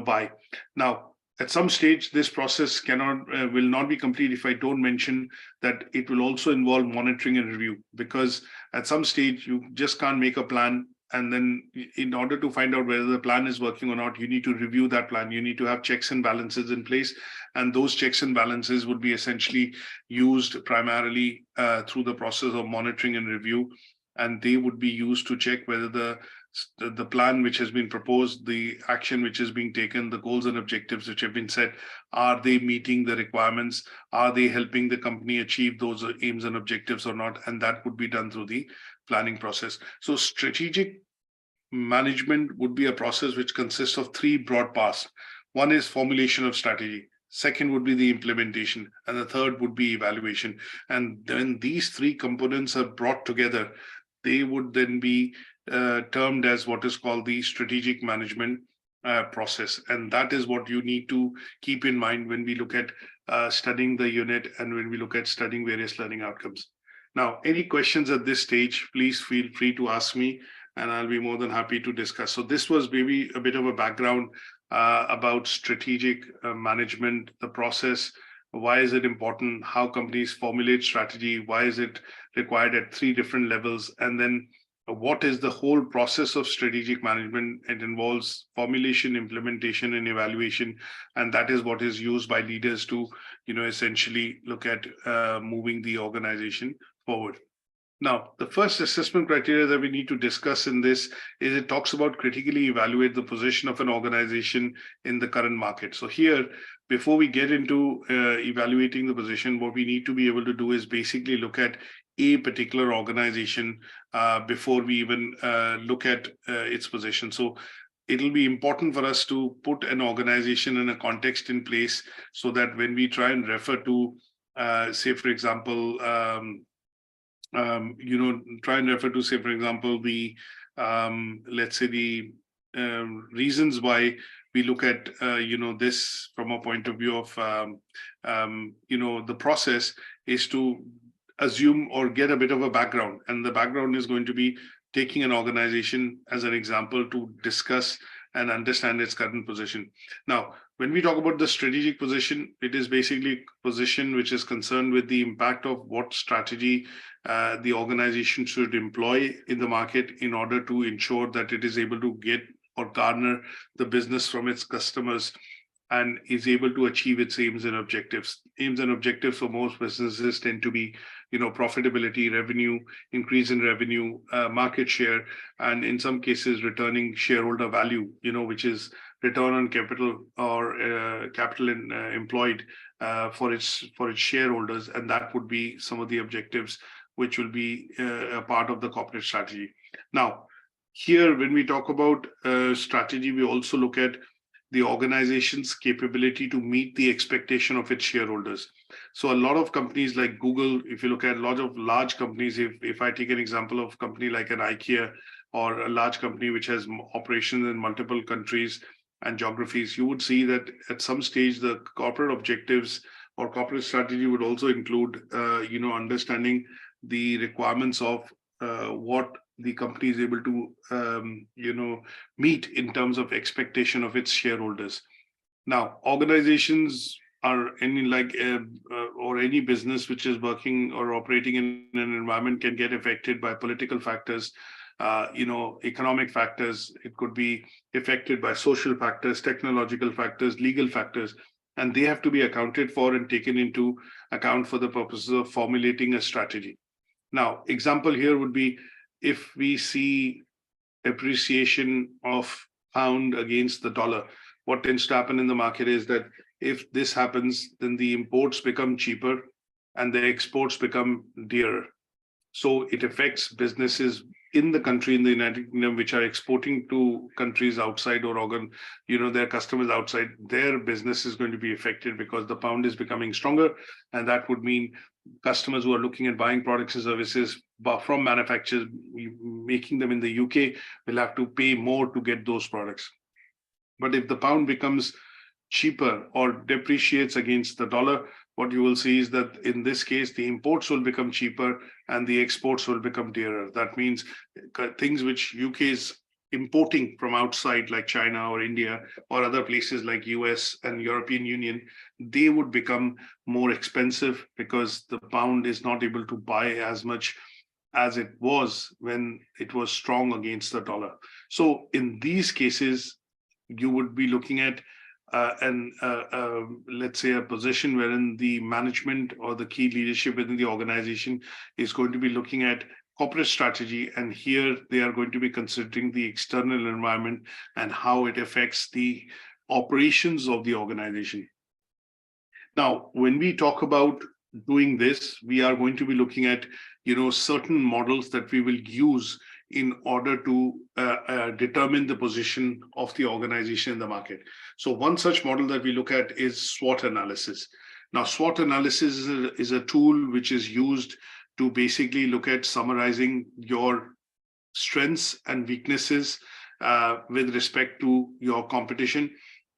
buy. Now, at some stage, this process will not be complete if I don't mention that it will also involve monitoring and review, because at some stage you just can't make a plan, and then in order to find out whether the plan is working or not, you need to review that plan. You need to have checks and balances in place, and those checks and balances would be essentially used primarily through the process of monitoring and review, and they would be used to check whether the plan which has been proposed, the action which is being taken, the goals and objectives which have been set, are they meeting the requirements? Are they helping the company achieve those aims and objectives or not? And that would be done through the planning process. So strategic management would be a process which consists of three broad parts. One is formulation of strategy. Second would be the implementation, and the third would be evaluation. And then these three components are brought together, they would then be termed as what is called the strategic management process. And that is what you need to keep in mind when we look at studying the unit and when we look at studying various learning outcomes. Now, any questions at this stage, please feel free to ask me, and I'll be more than happy to discuss. So this was maybe a bit of a background about strategic management, the process, why is it important, how companies formulate strategy, why is it required at three different levels, and then what is the whole process of strategic management. It involves formulation, implementation, and evaluation, and that is what is used by leaders to, essentially look at moving the organization forward. Now, the first assessment criteria that we need to discuss in this is it talks about critically evaluate the position of an organization in the current market. So here, before we get into evaluating the position, what we need to be able to do is basically look at a particular organization before we even look at its position. So it'll be important for us to put an organization and a context in place so that when we try and refer to, say, for example, try and refer to, say, for example, the, let's say, the reasons why we look at, this from a point of view of, the process is to assume or get a bit of a background. And the background is going to be taking an organization as an example to discuss and understand its current position. Now, when we talk about the strategic position, it is basically a position which is concerned with the impact of what strategy the organization should employ in the market in order to ensure that it is able to get or garner the business from its customers and is able to achieve its aims and objectives. Aims and objectives for most businesses tend to be, profitability, revenue, increase in revenue, market share, and in some cases, returning shareholder value, which is return on capital or capital employed for its shareholders. And that would be some of the objectives which will be a part of the corporate strategy. Now, here, when we talk about strategy, we also look at the organization's capability to meet the expectation of its shareholders. So a lot of companies like Google, if you look at a lot of large companies, if I take an example of a company like an IKEA or a large company which has operations in multiple countries and geographies, you would see that at some stage, the corporate objectives or corporate strategy would also include, understanding the requirements of what the company is able to, meet in terms of expectation of its shareholders. Now, organizations are or any business which is working or operating in an environment can get affected by political factors, economic factors. It could be affected by social factors, technological factors, legal factors, and they have to be accounted for and taken into account for the purposes of formulating a strategy. Now, example here would be if we see appreciation of pound against the dollar, what tends to happen in the market is that if this happens, then the imports become cheaper and the exports become dearer. So it affects businesses in the country, in the United Kingdom, which are exporting to countries outside or their customers outside. Their business is going to be affected because the pound is becoming stronger. And that would mean customers who are looking at buying products and services from manufacturers, making them in the UK, will have to pay more to get those products. But if the pound becomes cheaper or depreciates against the dollar, what you will see is that in this case, the imports will become cheaper and the exports will become dearer. That means things which UK is importing from outside, like China or India or other places like US and European Union, they would become more expensive because the pound is not able to buy as much as it was when it was strong against the dollar. So in these cases, you would be looking at let's say a position wherein the management or the key leadership within the organization is going to be looking at corporate strategy, and here they are going to be considering the external environment and how it affects the operations of the organization. Now, when we talk about doing this, we are going to be looking at certain models that we will use in order to determine the position of the organization in the market. So one such model that we look at is SWOT analysis. Now, SWOT analysis is a tool which is used to basically look at summarizing your strengths and weaknesses with respect to your competition,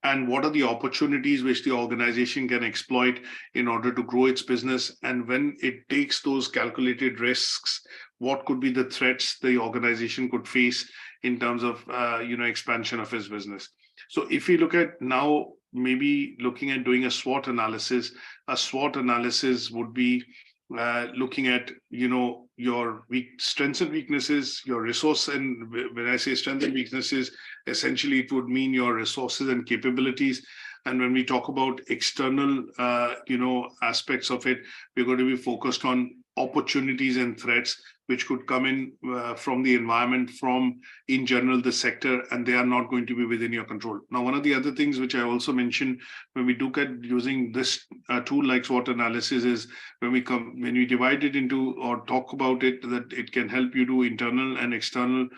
and what are the opportunities which the organization can exploit in order to grow its business. And when it takes those calculated risks, what could be the threats the organization could face in terms of expansion of its business. So if we look at now, maybe looking at doing a SWOT analysis would be looking at your strengths and weaknesses, your resource. And when I say strengths and weaknesses, essentially it would mean your resources and capabilities. And when we talk about external aspects of it, we're going to be focused on opportunities and threats which could come in from the environment, from in general the sector, and they are not going to be within your control. Now, one of the other things which I also mentioned when we look at using this tool like SWOT analysis is when we divide it into or talk about it, that it can help you do internal and external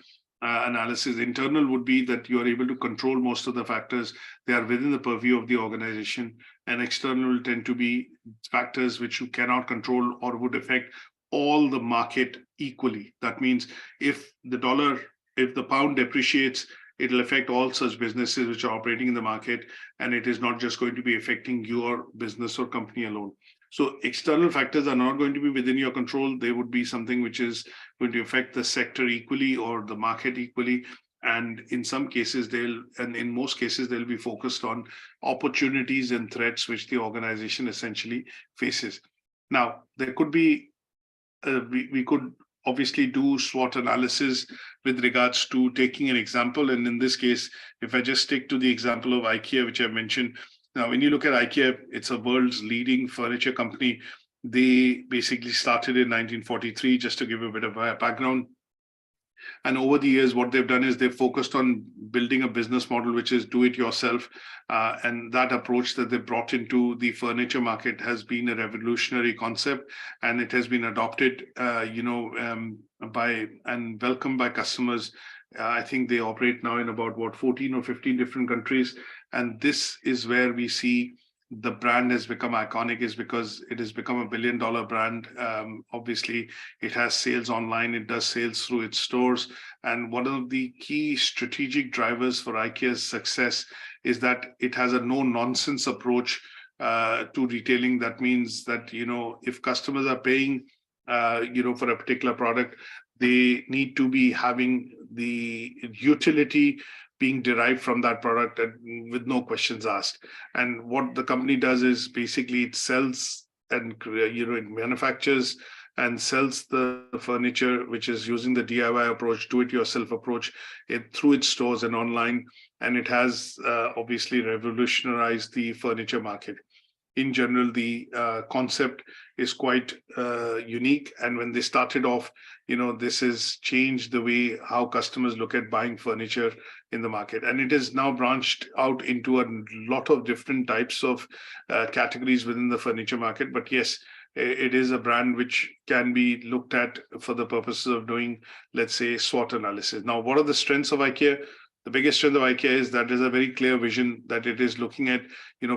analysis. Internal would be that you are able to control most of the factors. They are within the purview of the organization. And external will tend to be factors which you cannot control or would affect all the market equally. That means if the pound depreciates, it'll affect all such businesses which are operating in the market, and it is not just going to be affecting your business or company alone. So external factors are not going to be within your control. They would be something which is going to affect the sector equally or the market equally. And in some cases, in most cases, they'll be focused on opportunities and threats which the organization essentially faces. Now, there could be, we could obviously do SWOT analysis with regards to taking an example. And in this case, if I just stick to the example of IKEA, which I mentioned, now when you look at IKEA, it's a world's leading furniture company. They basically started in 1943, just to give a bit of a background. And over the years, what they've done is they've focused on building a business model, which is do it yourself. And that approach that they brought into the furniture market has been a revolutionary concept, and it has been adopted, by and welcomed by customers. I think they operate now in about 14 or 15 different countries. And this is where we see the brand has become iconic, is because it has become a $1 billion brand. Obviously, it has sales online, it does sales through its stores. And one of the key strategic drivers for IKEA's success is that it has a no-nonsense approach to retailing. That means that, if customers are paying, for a particular product, they need to be having the utility being derived from that product and with no questions asked. And what the company does is basically it sells and it manufactures and sells the furniture, which is using the DIY approach, do-it-yourself approach, through its stores and online. And it has obviously revolutionized the furniture market. In general, the concept is quite unique. And when they started off, this has changed the way how customers look at buying furniture in the market. And it is now branched out into a lot of different types of categories within the furniture market. But yes, it is a brand which can be looked at for the purposes of doing, let's say, SWOT analysis. Now, what are the strengths of IKEA? The biggest strength of IKEA is that there's a very clear vision that it is looking at,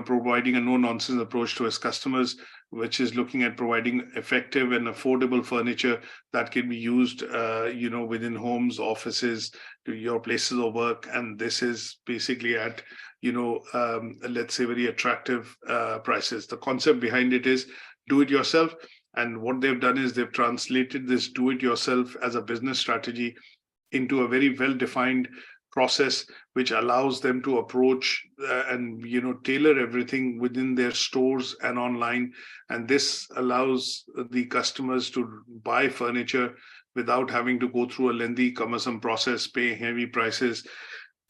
providing a no-nonsense approach to its customers, which is looking at providing effective and affordable furniture that can be used, within homes, offices, to your places of work. And this is basically at, let's say, very attractive prices. The concept behind it is do it yourself. And what they've done is they've translated this do it yourself as a business strategy into a very well-defined process, which allows them to approach and tailor everything within their stores and online. And this allows the customers to buy furniture without having to go through a lengthy, cumbersome process, pay heavy prices.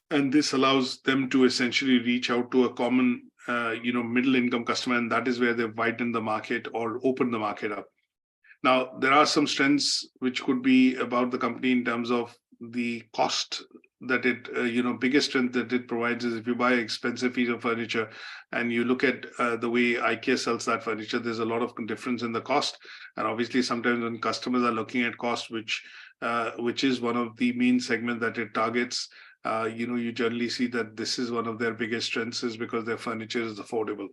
And this allows them to essentially reach out to a common, middle income customer. And that is where they've widened the market or opened the market up. Now, there are some strengths which could be about the company in terms of the cost that it, biggest strength that it provides is if you buy expensive piece of furniture and you look at the way IKEA sells that furniture, there's a lot of difference in the cost. And obviously, sometimes when customers are looking at cost, which is one of the main segments that it targets, you generally see that this is one of their biggest strengths, is because their furniture is affordable.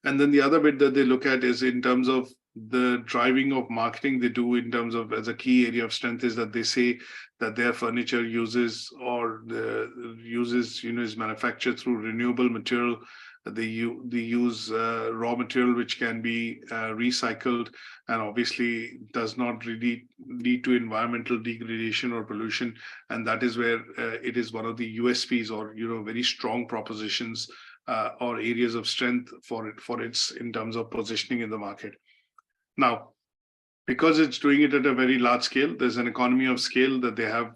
And then the other bit that they look at is in terms of the driving of marketing they do in terms of, as a key area of strength, is that they say that their furniture is manufactured through renewable material. They use raw material which can be recycled, and obviously does not really lead to environmental degradation or pollution. And that is where it is one of the USPs or very strong propositions or areas of strength for its in terms of positioning in the market. Now, because it's doing it at a very large scale, there's an economy of scale that they have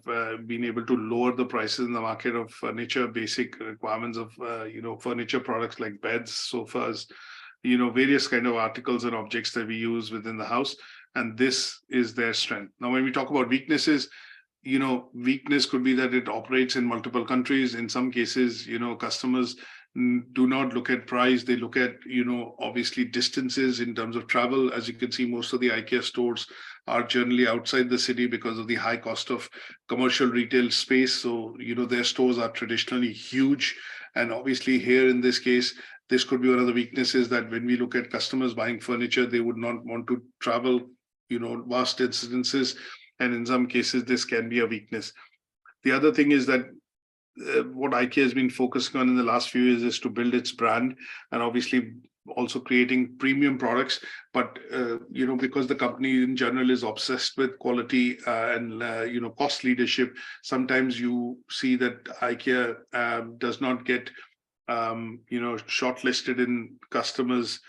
been able to lower the prices in the market of furniture, basic requirements of furniture products like beds, sofas, various kind of articles and objects that we use within the house. And this is their strength. Now, when we talk about weaknesses, weakness could be that it operates in multiple countries. In some cases, customers do not look at price. They look at, obviously distances in terms of travel. As you can see, most of the IKEA stores are generally outside the city because of the high cost of commercial retail space. So, their stores are traditionally huge. And obviously here in this case, this could be one of the weaknesses, that when we look at customers buying furniture, they would not want to travel, vast distances. And in some cases, this can be a weakness. The other thing is that what IKEA has been focusing on in the last few years is to build its brand, and obviously also creating premium products. But because the company in general is obsessed with quality and cost leadership, sometimes you see that IKEA does not get shortlisted in customers.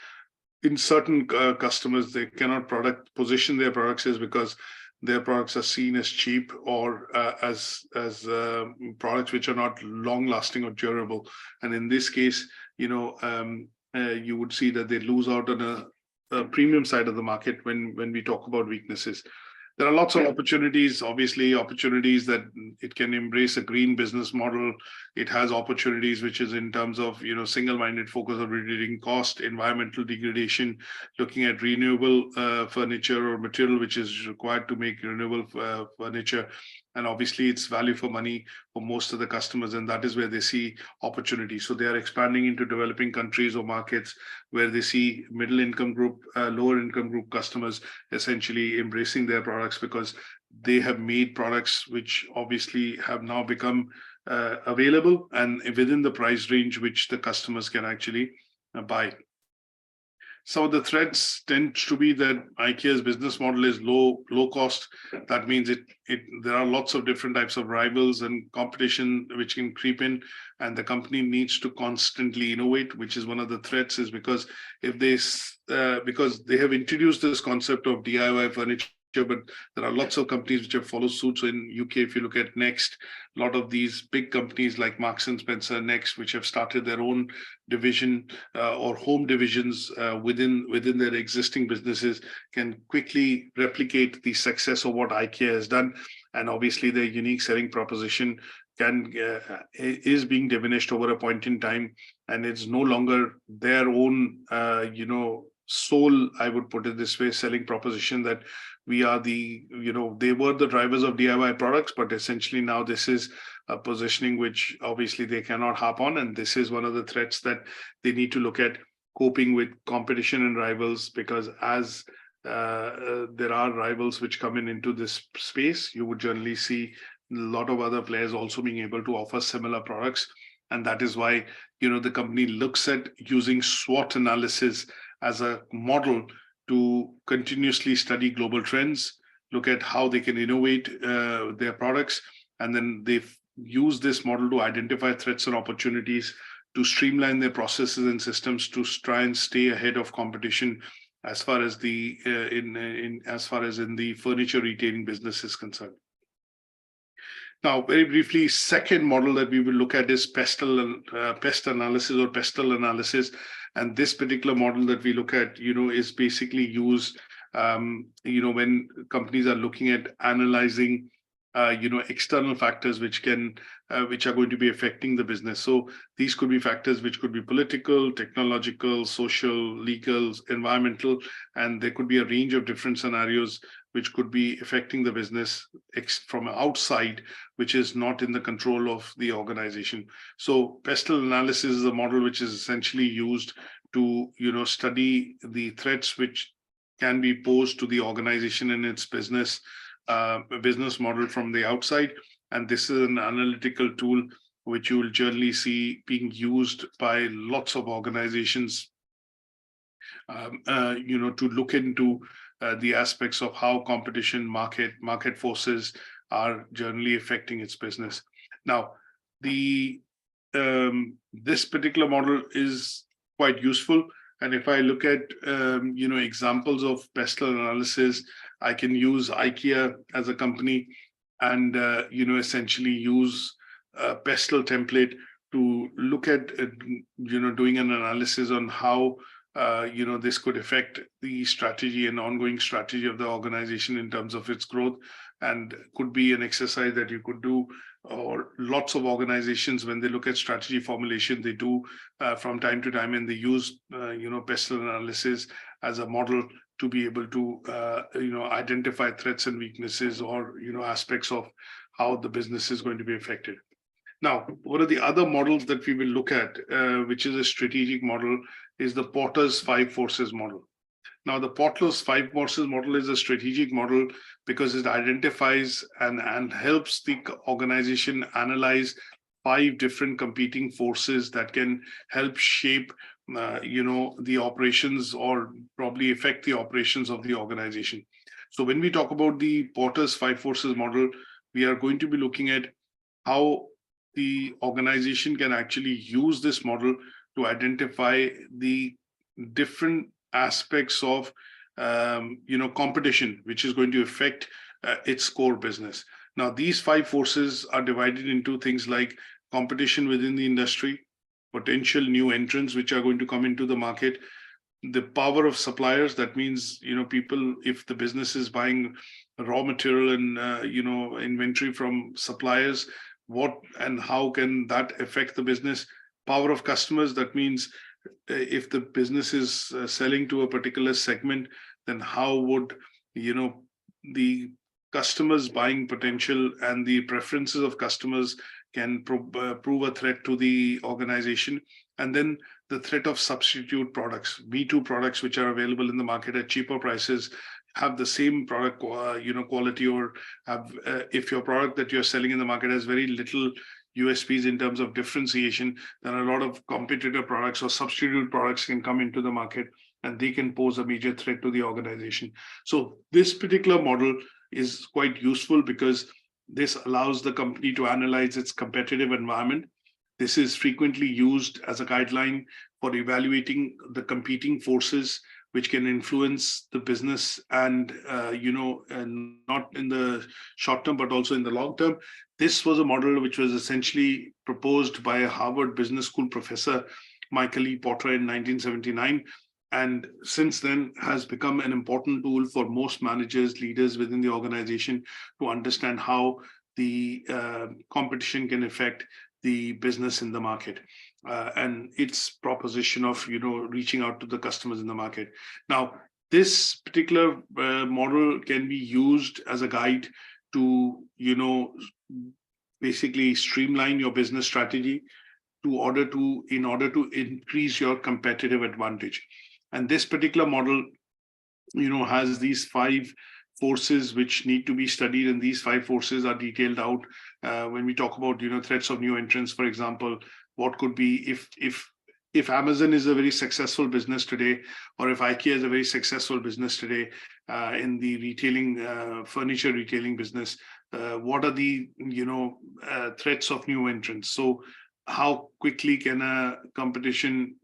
In certain customers, they cannot position their products as, because their products are seen as cheap, or as products which are not long lasting or durable. And in this case, you would see that they lose out on a premium side of the market when we talk about weaknesses. There are lots of opportunities, obviously opportunities that it can embrace a green business model. It has opportunities which is in terms of, single-minded focus on reducing cost, environmental degradation, looking at renewable furniture or material which is required to make renewable furniture. And obviously it's value for money for most of the customers, and that is where they see opportunity. So they are expanding into developing countries or markets where they see middle income group, lower income group customers essentially embracing their products, because they have made products which obviously have now become available and within the price range which the customers can actually buy. Some of the threats tend to be that IKEA's business model is low cost. That means there are lots of different types of rivals and competition which can creep in, and the company needs to constantly innovate, which is one of the threats, is because because they have introduced this concept of DIY furniture, but there are lots of companies which have followed suit. So in UK, if you look at Next, a lot of these big companies like Marks and Spencer, Next, which have started their own division or home divisions within their existing businesses, can quickly replicate the success of what IKEA has done. And obviously their unique selling proposition is being diminished over a point in time, and it's no longer their own sole, I would put it this way, selling proposition, that we are they were the drivers of DIY products, but essentially now this is a positioning which obviously they cannot harp on. And this is one of the threats that they need to look at, coping with competition and rivals, because as there are rivals which come into this space, you would generally see a lot of other players also being able to offer similar products. And that is why, the company looks at using SWOT analysis as a model to continuously study global trends, look at how they can innovate their products, and then they use this model to identify threats and opportunities, to streamline their processes and systems, to try and stay ahead of competition as far as in the furniture retailing business is concerned. Now, very briefly, second model that we will look at is pest analysis or pestle analysis. And this particular model that we look at, is basically used, when companies are looking at analyzing, external factors which are going to be affecting the business. So these could be factors which could be political, technological, social, legal, environmental, and there could be a range of different scenarios which could be affecting the business from outside, which is not in the control of the organization. So pestle analysis is a model which is essentially used to, study the threats which can be posed to the organization and its business model from the outside. And this is an analytical tool which you will generally see being used by lots of organizations, to look into the aspects of how competition, market forces are generally affecting its business. Now, this particular model is quite useful. And if I look at examples of pestle analysis, I can use IKEA as a company and essentially use a pestle template to look at doing an analysis on how this could affect the strategy and ongoing strategy of the organization in terms of its growth. And could be an exercise that you could do or lots of organizations, when they look at strategy formulation, they do from time to time, and they use pestle analysis as a model to be able to identify threats and weaknesses, or aspects of how the business is going to be affected. Now, one of the other models that we will look at, which is a strategic model, is the Porter's 5 Forces model. Now, the Porter's 5 Forces model is a strategic model because it identifies and helps the organization analyze 5 different competing forces that can help shape, the operations, or probably affect the operations of the organization. So when we talk about the Porter's 5 Forces model, we are going to be looking at how the organization can actually use this model to identify the different aspects of competition, which is going to affect its core business. Now, these 5 forces are divided into things like competition within the industry, potential new entrants which are going to come into the market, the power of suppliers. That means, people, if the business is buying raw material and inventory from suppliers, what and how can that affect the business? Power of customers. That means if the business is selling to a particular segment, then how would the customers' buying potential and the preferences of customers can prove a threat to the organization? And then the threat of substitute products, B2 products, which are available in the market at cheaper prices, have the same product quality, or have if your product that you're selling in the market has very little USPs in terms of differentiation, then a lot of competitor products or substitute products can come into the market, and they can pose a major threat to the organization. So this particular model is quite useful because this allows the company to analyze its competitive environment. This is frequently used as a guideline for evaluating the competing forces which can influence the business, and and not in the short term, but also in the long term. This was a model which was essentially proposed by a Harvard Business School professor, Michael E. Porter, in 1979, and since then has become an important tool for most managers, leaders within the organization to understand how the competition can affect the business in the market, and its proposition of reaching out to the customers in the market. Now, this particular model can be used as a guide to basically streamline your business strategy in order to increase your competitive advantage. And this particular model has these 5 forces which need to be studied, and these 5 forces are detailed out when we talk about threats of new entrants. For example, what could be if Amazon is a very successful business today, or if IKEA is a very successful business today in the retailing furniture retailing business, what are the threats of new entrants? So how quickly can a competition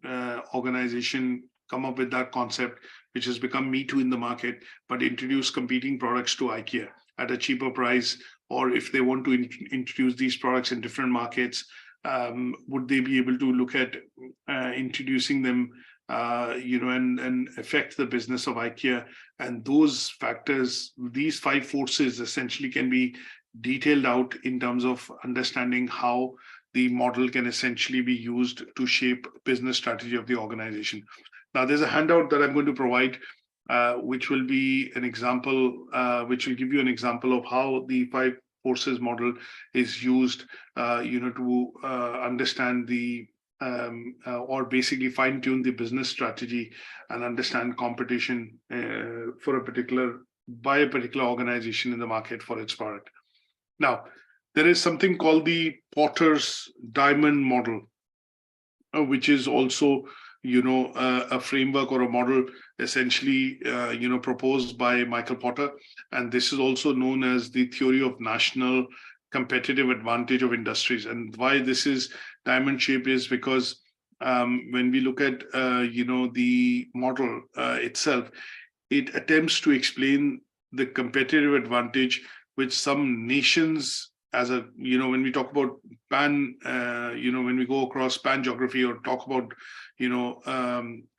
organization come up with that concept, which has become Me Too in the market, but introduce competing products to IKEA at a cheaper price? Or if they want to introduce these products in different markets, would they be able to look at introducing them, and affect the business of IKEA? And those factors, these 5 forces essentially can be detailed out in terms of understanding how the model can essentially be used to shape business strategy of the organization. Now, there's a handout that I'm going to provide, which will be an example, which will give you an example of how the 5 forces model is used, to understand the or basically fine tune the business strategy and understand competition by a particular organization in the market for its product. Now, there is something called the Porter's Diamond model, which is also a framework or a model essentially proposed by Michael Porter, and this is also known as the theory of national competitive advantage of industries. And why this is diamond shape is because when we look at the model itself, it attempts to explain the competitive advantage which some nations, as a when we talk about when we go across pan geography or talk about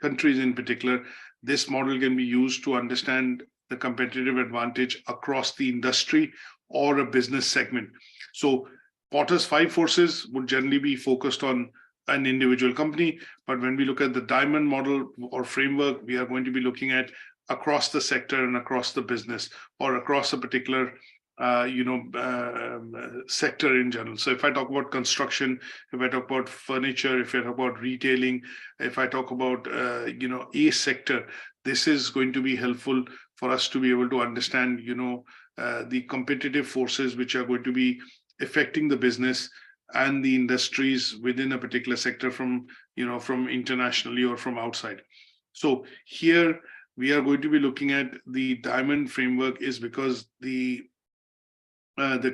countries in particular, this model can be used to understand the competitive advantage across the industry or a business segment. So Porter's 5 forces would generally be focused on an individual company. But when we look at the diamond model or framework, we are going to be looking at across the sector and across the business, or across a particular sector in general. So if I talk about construction, if I talk about furniture, if I talk about retailing, if I talk about a sector, this is going to be helpful for us to be able to understand the competitive forces which are going to be affecting the business and the industries within a particular sector from internationally or from outside. So here we are going to be looking at the diamond framework is because the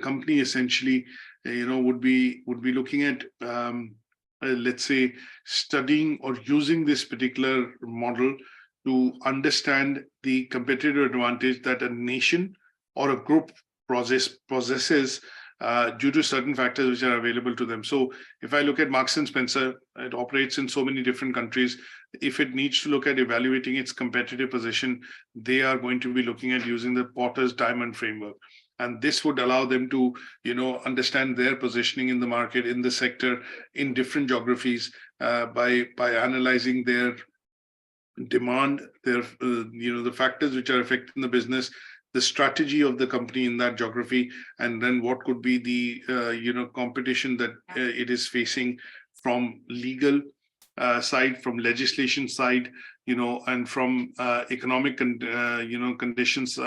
company essentially would be looking at let's say studying or using this particular model to understand the competitive advantage that a nation or a group possesses due to certain factors which are available to them. So if I look at Marks and Spencer, it operates in so many different countries. If it needs to look at evaluating its competitive position, they are going to be looking at using the Porter's Diamond framework. And this would allow them to, understand their positioning in the market, in the sector, in different geographies, by analyzing their demand, their, the factors which are affecting the business, the strategy of the company in that geography, and then what could be the competition that it is facing from legal side, from legislation side, and from economic conditions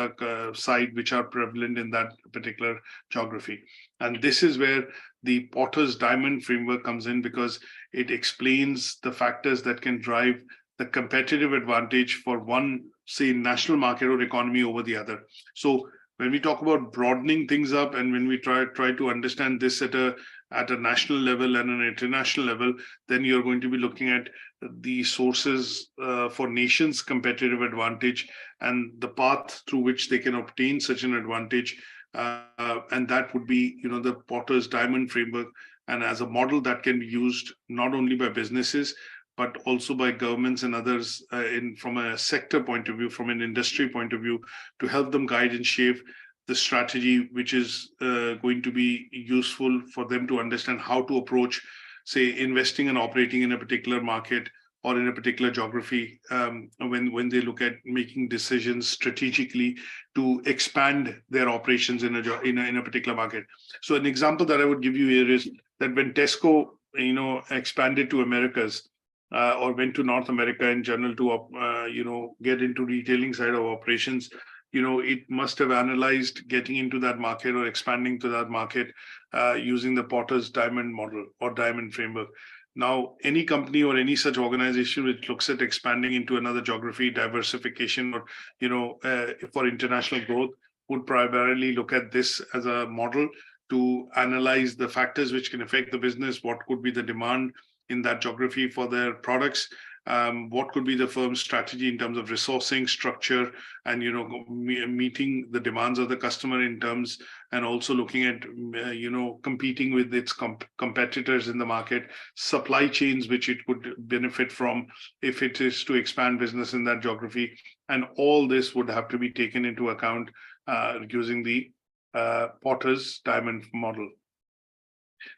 side which are prevalent in that particular geography. And this is where the Porter's Diamond framework comes in, because it explains the factors that can drive the competitive advantage for one, say, national market or economy over the other. So when we talk about broadening things up, and when we try to understand this at a national level and an international level, then you're going to be looking at the sources for nations' competitive advantage and the path through which they can obtain such an advantage. And that would be, the Porter's Diamond framework, and as a model that can be used not only by businesses, but also by governments and others from a sector point of view, from an industry point of view, to help them guide and shape the strategy, which is going to be useful for them to understand how to approach, say, investing and operating in a particular market or in a particular geography, when they look at making decisions strategically to expand their operations in a particular market. So an example that I would give you here is that when Tesco, expanded to Americas, or went to North America in general to, get into retailing side of operations, it must have analyzed getting into that market or expanding to that market using the Porter's Diamond model or Diamond framework. Now, any company or any such organization which looks at expanding into another geography, diversification, or, for international growth, would primarily look at this as a model to analyze the factors which can affect the business, what could be the demand in that geography for their products, what could be the firm's strategy in terms of resourcing, structure, and meeting the demands of the customer in terms, and also looking at competing with its competitors in the market, supply chains which it could benefit from if it is to expand business in that geography, and all this would have to be taken into account using the Porter's Diamond model.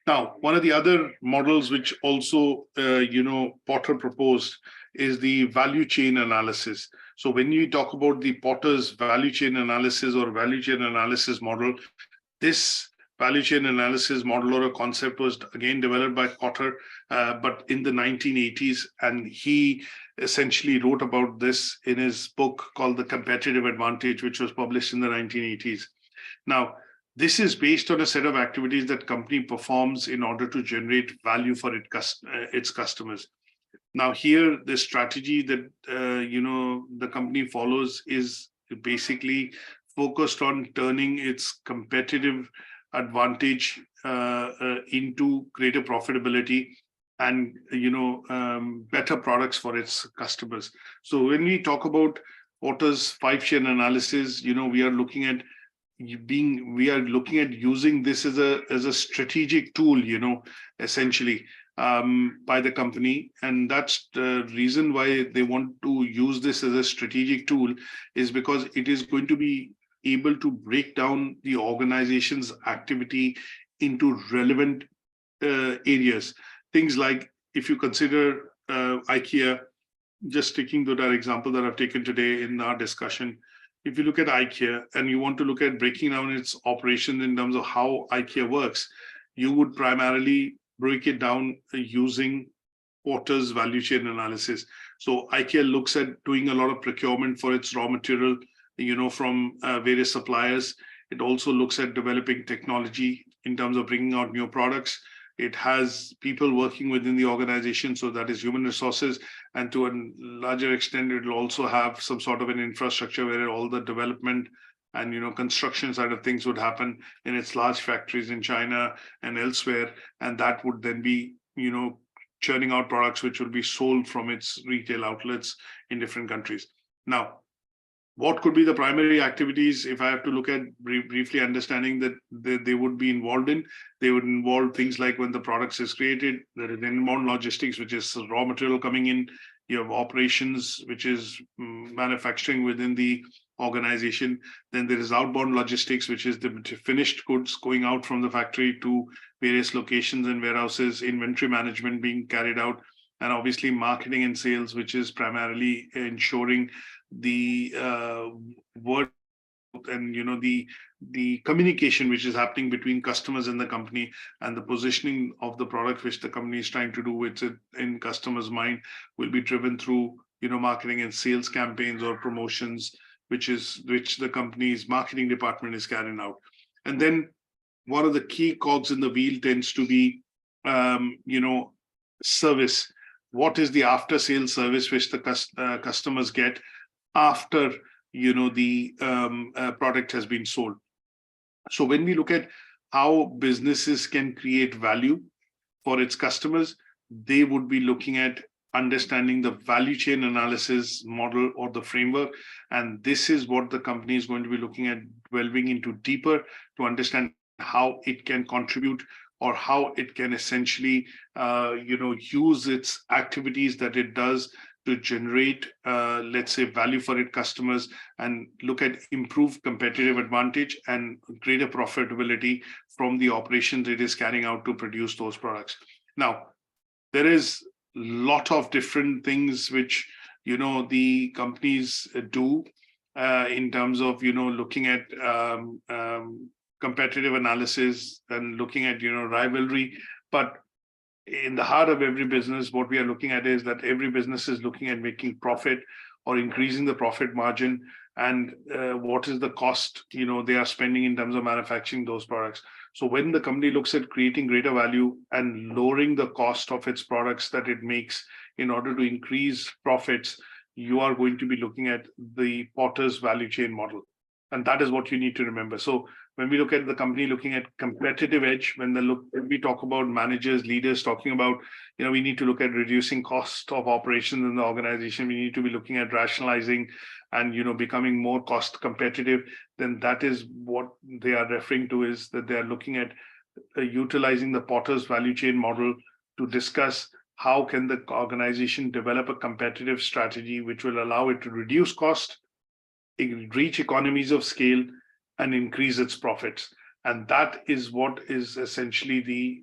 Now, one of the other models which also, Porter proposed is the value chain analysis. So when you talk about the Porter's value chain analysis or value chain analysis model, this value chain analysis model or a concept was again developed by Porter, but in the 1980s, and he essentially wrote about this in his book called The Competitive Advantage, which was published in the 1980s. Now, this is based on a set of activities that company performs in order to generate value for its customers. Now, here, the strategy that the company follows is basically focused on turning its competitive advantage into greater profitability and better products for its customers. So when we talk about Porter's 5-chain analysis, we are looking at using this as a strategic tool, essentially, by the company. And that's the reason why they want to use this as a strategic tool, is because it is going to be able to break down the organization's activity into relevant areas. Things like, if you consider IKEA, just sticking to that example that I've taken today in our discussion, if you look at IKEA and you want to look at breaking down its operations in terms of how IKEA works, you would primarily break it down using Porter's value chain analysis. So IKEA looks at doing a lot of procurement for its raw material, from various suppliers. It also looks at developing technology in terms of bringing out new products. It has people working within the organization, so that is human resources. And to a larger extent, it will also have some sort of an infrastructure where all the development and construction side of things would happen in its large factories in China and elsewhere. And that would then be, churning out products which will be sold from its retail outlets in different countries. Now, what could be the primary activities, if I have to look at briefly understanding that they would be involved in? They would involve things like when the products is created, there is inbound logistics, which is raw material coming in. You have operations, which is manufacturing within the organization. Then there is outbound logistics, which is the finished goods going out from the factory to various locations and warehouses, inventory management being carried out, and obviously marketing and sales, which is primarily ensuring the word and the communication which is happening between customers and the company, and the positioning of the product which the company is trying to do with it in customers' mind will be driven through marketing and sales campaigns or promotions, which the company's marketing department is carrying out. And then one of the key cogs in the wheel tends to be service. What is the after sales service which the customers get after the product has been sold? So when we look at how businesses can create value for its customers, they would be looking at understanding the value chain analysis model or the framework. And this is what the company is going to be looking at delving into deeper to understand how it can contribute or how it can essentially use its activities that it does to generate, let's say, value for its customers, and look at improved competitive advantage and greater profitability from the operations it is carrying out to produce those products. Now, there is a lot of different things which the companies do in terms of looking at competitive analysis and looking at rivalry. But in the heart of every business, what we are looking at is that every business is looking at making profit or increasing the profit margin, and what is the cost they are spending in terms of manufacturing those products. So when the company looks at creating greater value and lowering the cost of its products that it makes in order to increase profits, you are going to be looking at the Porter's value chain model. And that is what you need to remember. So when we look at the company looking at competitive edge, when we talk about managers, leaders talking about, we need to look at reducing cost of operations in the organization. We need to be looking at rationalizing and, becoming more cost competitive. Then that is what they are referring to, is that they are looking at utilizing the Porter's value chain model to discuss how can the organization develop a competitive strategy which will allow it to reduce cost, reach economies of scale, and increase its profits. And that is what is essentially the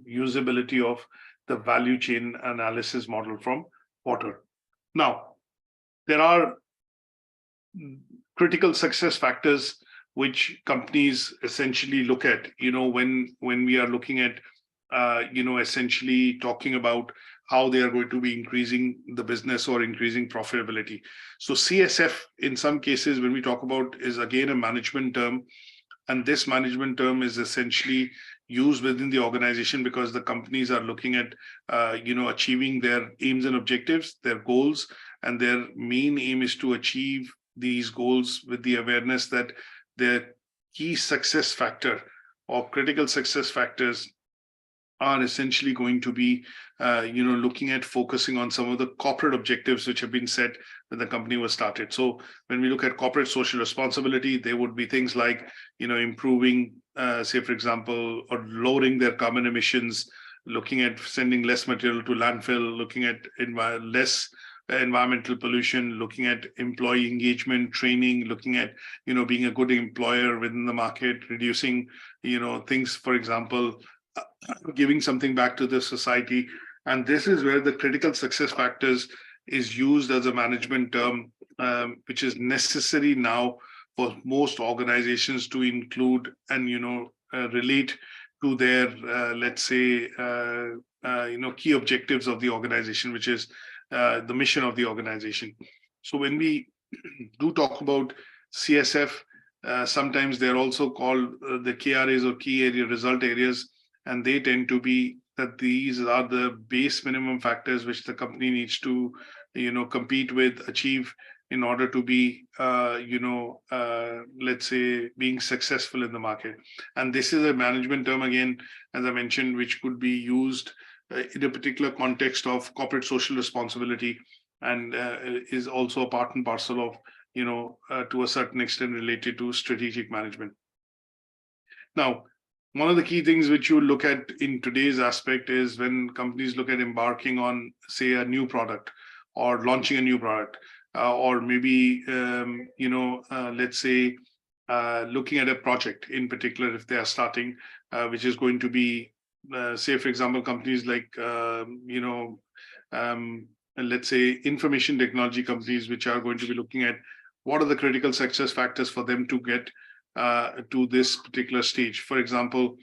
usability of the value chain analysis model from Porter. Now, there are critical success factors which companies essentially look at, when we are looking at essentially talking about how they are going to be increasing the business or increasing profitability. So CSF, in some cases, when we talk about, is again a management term. And this management term is essentially used within the organization because the companies are looking at, achieving their aims and objectives, their goals, and their main aim is to achieve these goals with the awareness that their key success factor or critical success factors are essentially going to be, looking at focusing on some of the corporate objectives which have been set when the company was started. So when we look at corporate social responsibility, there would be things like, improving, say, for example, or lowering their carbon emissions, looking at sending less material to landfill, looking at less environmental pollution, looking at employee engagement, training, looking at, being a good employer within the market, reducing, things, for example, giving something back to the society. And this is where the critical success factors is used as a management term, which is necessary now for most organizations to include and, relate to their, let's say, key objectives of the organization, which is the mission of the organization. So when we do talk about CSF, sometimes they're also called the KRAs or key area result areas, and they tend to be that these are the base minimum factors which the company needs to, compete with, achieve in order to be, let's say, being successful in the market. And this is a management term, again, as I mentioned, which could be used in a particular context of corporate social responsibility, and is also a part and parcel of, to a certain extent related to strategic management. Now, one of the key things which you look at in today's aspect is when companies look at embarking on, say, a new product or launching a new product, or maybe, let's say, looking at a project in particular, if they are starting, which is going to be, say, for example, companies like, let's say, information technology companies, which are going to be looking at what are the critical success factors for them to get to this particular stage. For example,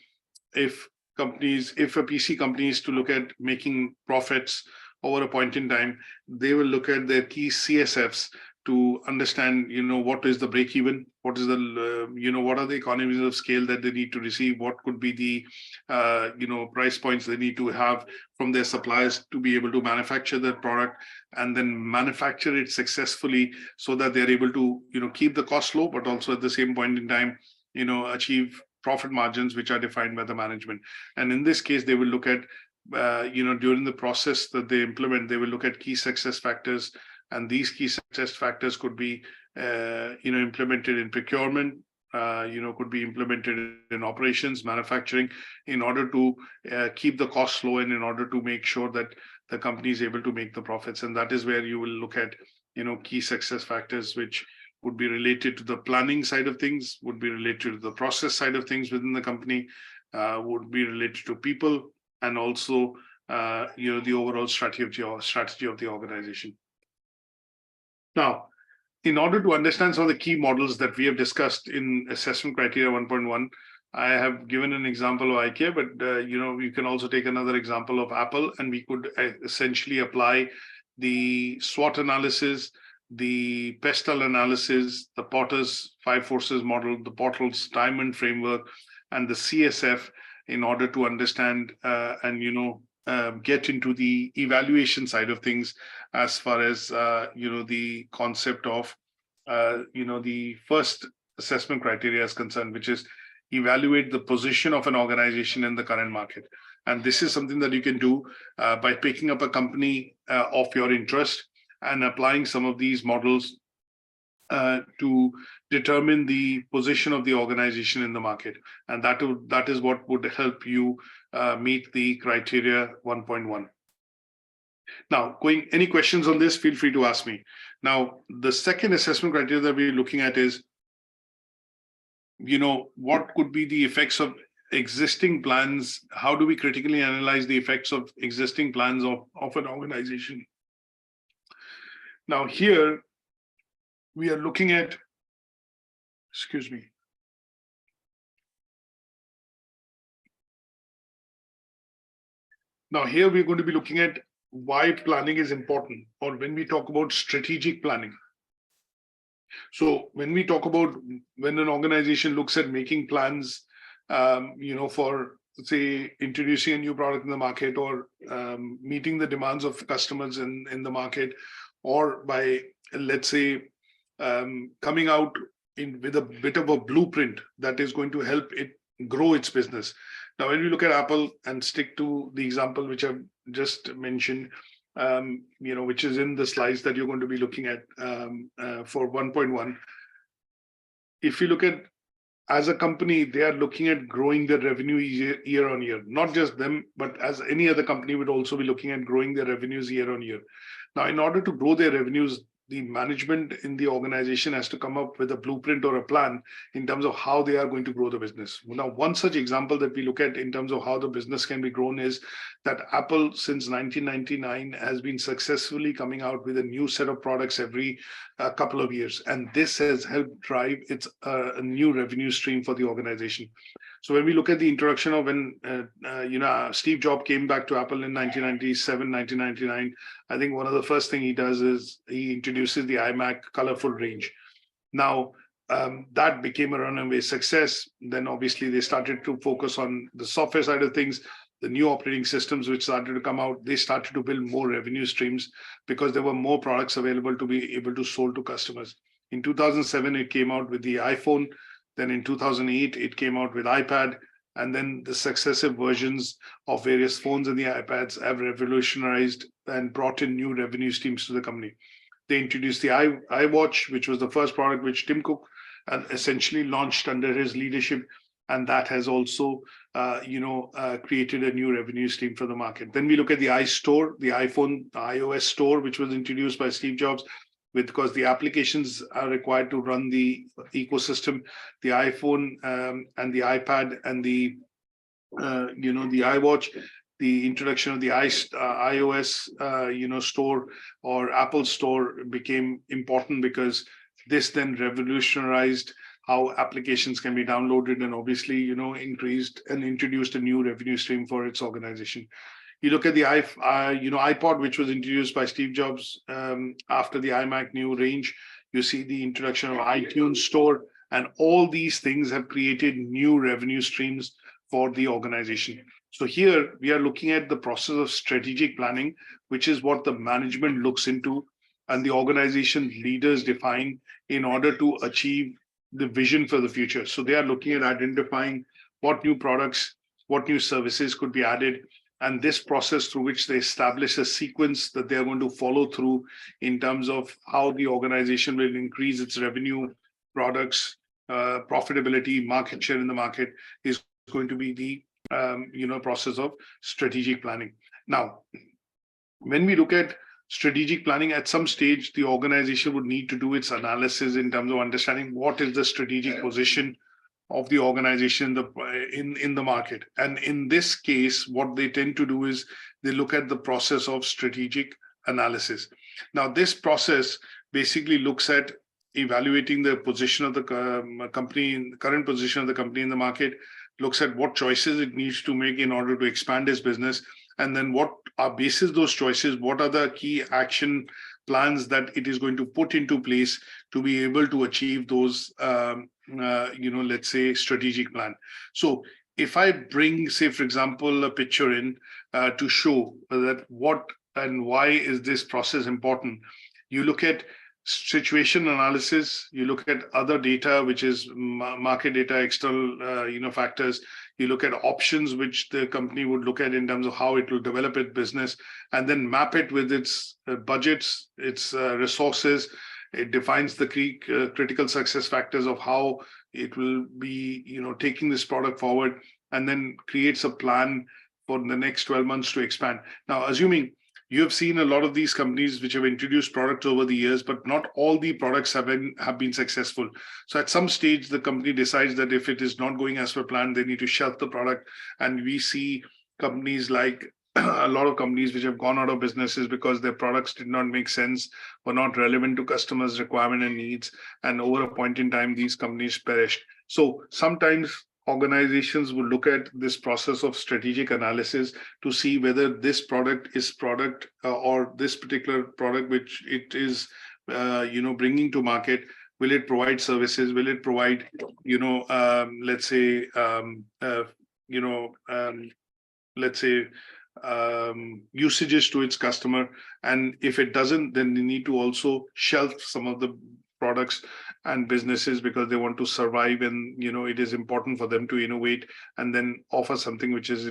if a PC company is to look at making profits over a point in time, they will look at their key CSFs to understand, what is the break even, what is the, what are the economies of scale that they need to receive, what could be the, price points they need to have from their suppliers to be able to manufacture that product, and then manufacture it successfully so that they're able to, keep the cost low, but also at the same point in time, achieve profit margins which are defined by the management. And in this case, they will look at, during the process that they implement, they will look at key success factors. And these key success factors could be, implemented in procurement, could be implemented in operations, manufacturing, in order to keep the costs low and in order to make sure that the company is able to make the profits. And that is where you will look at, key success factors, which would be related to the planning side of things, would be related to the process side of things within the company, would be related to people, and also, the overall strategy of the organization. Now, in order to understand some of the key models that we have discussed in assessment criteria 1.1, I have given an example of IKEA, but you can also take another example of Apple, and we could essentially apply the SWOT analysis, the PESTEL analysis, the Potter's 5 forces model, the Portal's diamond framework, and the CSF in order to understand and get into the evaluation side of things, as far as the concept of the first assessment criteria is concerned, which is evaluate the position of an organization in the current market. And this is something that you can do by picking up a company of your interest and applying some of these models to determine the position of the organization in the market. And that is what would help you meet the criteria 1.1. Now, any questions on this, feel free to ask me. Now, the second assessment criteria that we're looking at is, what could be the effects of existing plans? How do we critically analyze the effects of existing plans of an organization? Now, here we are looking at, excuse me. Now, here we're going to be looking at why planning is important, or when we talk about strategic planning. So when we talk about when an organization looks at making plans, for, say, introducing a new product in the market, or meeting the demands of customers in the market, or by, let's say, coming out with a bit of a blueprint that is going to help it grow its business. Now, when we look at Apple and stick to the example which I've just mentioned, which is in the slides that you're going to be looking at for 1.1, if you look at, as a company, they are looking at growing their revenue year on year. Not just them, but as any other company would also be looking at growing their revenues year on year. Now, in order to grow their revenues, the management in the organization has to come up with a blueprint or a plan in terms of how they are going to grow the business. Now, one such example that we look at in terms of how the business can be grown is that Apple since 1999 has been successfully coming out with a new set of products every couple of years. And this has helped drive its a new revenue stream for the organization. So when we look at the introduction of when Steve Jobs came back to Apple in 1997, 1999, I think one of the first thing he does is he introduces the iMac colorful range. Now that became a runaway success. Then obviously they started to focus on the software side of things. The new operating systems which started to come out, they started to build more revenue streams because there were more products available to be able to sold to customers. In 2007, it came out with the iPhone. Then in 2008, it came out with iPad. And then the successive versions of various phones and the iPads have revolutionized and brought in new revenue streams to the company. They introduced the iWatch, which was the first product which Tim Cook essentially launched under his leadership. And that has also, created a new revenue stream for the market. Then we look at the iStore, the iPhone, the iOS store, which was introduced by Steve Jobs, because the applications are required to run the ecosystem. The iPhone and the iPad and the iWatch, the introduction of the iOS store or Apple Store became important because this then revolutionized how applications can be downloaded and obviously increased and introduced a new revenue stream for its organization. You look at the iPod, which was introduced by Steve Jobs after the iMac new range. You see the introduction of iTunes Store, and all these things have created new revenue streams for the organization. So here we are looking at the process of strategic planning, which is what the management looks into and the organization leaders define in order to achieve the vision for the future. So they are looking at identifying what new products, what new services could be added, and this process through which they establish a sequence that they are going to follow through in terms of how the organization will increase its revenue, products, profitability, market share in the market is going to be the process of strategic planning. Now, when we look at strategic planning, at some stage, the organization would need to do its analysis in terms of understanding what is the strategic position of the organization in the market. And in this case, what they tend to do is they look at the process of strategic analysis. Now, this process basically looks at evaluating the position of the company, current position of the company in the market, looks at what choices it needs to make in order to expand its business, and then what are basis those choices, what are the key action plans that it is going to put into place to be able to achieve those let's say strategic plan. So if I bring, say, for example, a picture in to show that what and why is this process important, you look at situation analysis, you look at other data, which is market data, external factors, you look at options which the company would look at in terms of how it will develop its business, and then map it with its budgets, its resources. It defines the critical success factors of how it will be, taking this product forward, and then creates a plan for the next 12 months to expand. Now, assuming you have seen a lot of these companies which have introduced products over the years, but not all the products have been successful. So at some stage, the company decides that if it is not going as per plan, they need to shelf the product. And we see companies like a lot of companies which have gone out of businesses because their products did not make sense, were not relevant to customers' requirement and needs. And over a point in time, these companies perished. So sometimes organizations will look at this process of strategic analysis to see whether this product or this particular product which it is bringing to market, will it provide services, will it provide usages to its customer, and if it doesn't, then they need to also shelf some of the products and businesses because they want to survive, and it is important for them to innovate and then offer something which is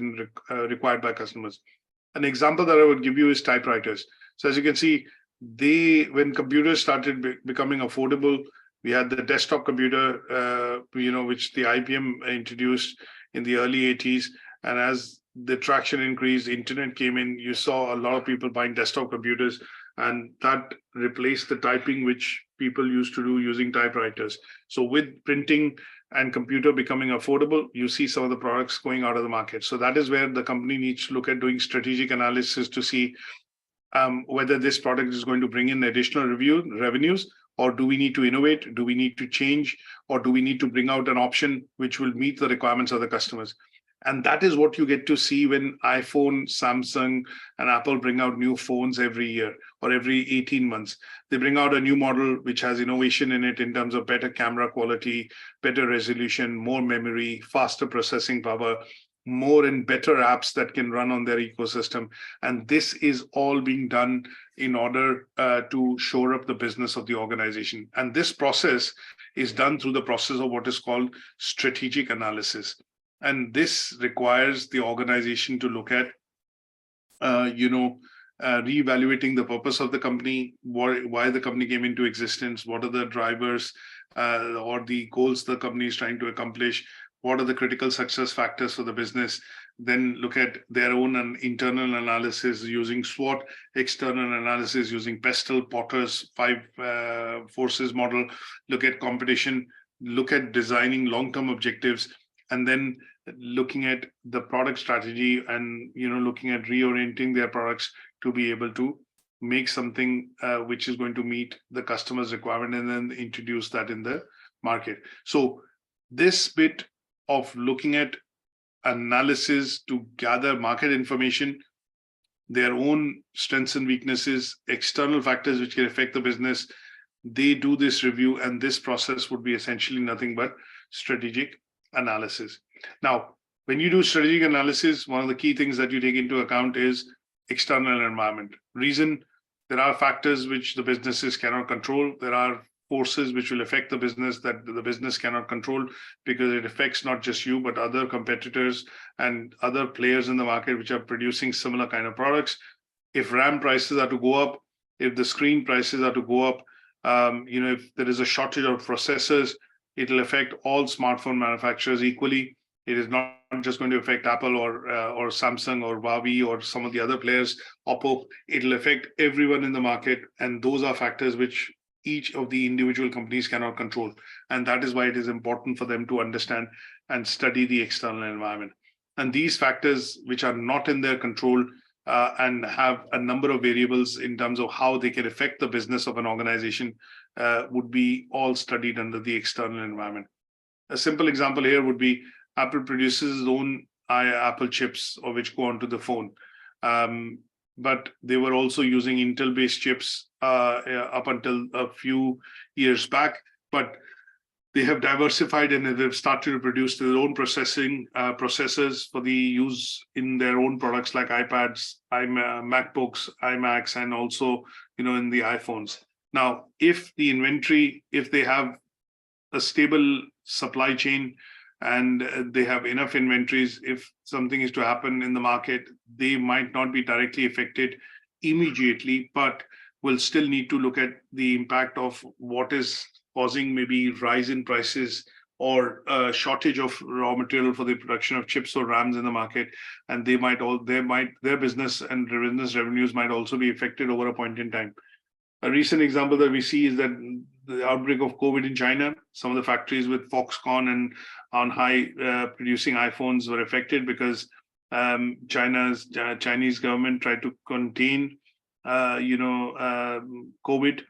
required by customers. An example that I would give you is typewriters. So as you can see, when computers started becoming affordable, we had the desktop computer, which the IBM introduced in the early 80s, and as the traction increased, the internet came in, you saw a lot of people buying desktop computers. and that replaced the typing which people used to do using typewriters. So with printing and computer becoming affordable, you see some of the products going out of the market. So that is where the company needs to look at doing strategic analysis to see whether this product is going to bring in additional revenues, or do we need to innovate? Do we need to change? Or do we need to bring out an option which will meet the requirements of the customers? And that is what you get to see when iPhone, Samsung, and Apple bring out new phones every year or every 18 months. They bring out a new model which has innovation in it in terms of better camera quality, better resolution, more memory, faster processing power, more and better apps that can run on their ecosystem. And this is all being done in order to shore up the business of the organization. And this process is done through the process of what is called strategic analysis. And this requires the organization to look at, reevaluating the purpose of the company, why the company came into existence, what are the drivers or the goals the company is trying to accomplish, what are the critical success factors for the business, then look at their own and internal analysis using SWOT, external analysis using Pestle, Potter's 5 forces model, look at competition, look at designing long-term objectives, and then looking at the product strategy and looking at reorienting their products to be able to make something which is going to meet the customer's requirement and then introduce that in the market. So this bit of looking at analysis to gather market information, their own strengths and weaknesses, external factors which can affect the business, they do this review, and this process would be essentially nothing but strategic analysis. Now, when you do strategic analysis, one of the key things that you take into account is external environment. Reason, there are factors which the businesses cannot control. There are forces which will affect the business that the business cannot control, because it affects not just you, but other competitors and other players in the market which are producing similar kind of products. If RAM prices are to go up, if the screen prices are to go up, if there is a shortage of processors, it will affect all smartphone manufacturers equally. It is not just going to affect Apple or Samsung or Huawei or some of the other players, Oppo. It will affect everyone in the market, and those are factors which each of the individual companies cannot control. And that is why it is important for them to understand and study the external environment. And these factors which are not in their control and have a number of variables in terms of how they can affect the business of an organization would be all studied under the external environment. A simple example here would be Apple produces its own Apple chips, or which go onto the phone. But they were also using Intel-based chips up until a few years back. But they have diversified and they've started to produce their own processors for the use in their own products like iPads, MacBooks, iMacs, and also in the iPhones. Now, if they have a stable supply chain and they have enough inventories, if something is to happen in the market, they might not be directly affected immediately, but will still need to look at the impact of what is causing maybe rise in prices or a shortage of raw material for the production of chips or RAMs in the market, and their business and business revenues might also be affected over a point in time. A recent example that we see is that the outbreak of COVID in China, some of the factories with Foxconn and Anhai producing iPhones were affected because Chinese government tried to contain COVID,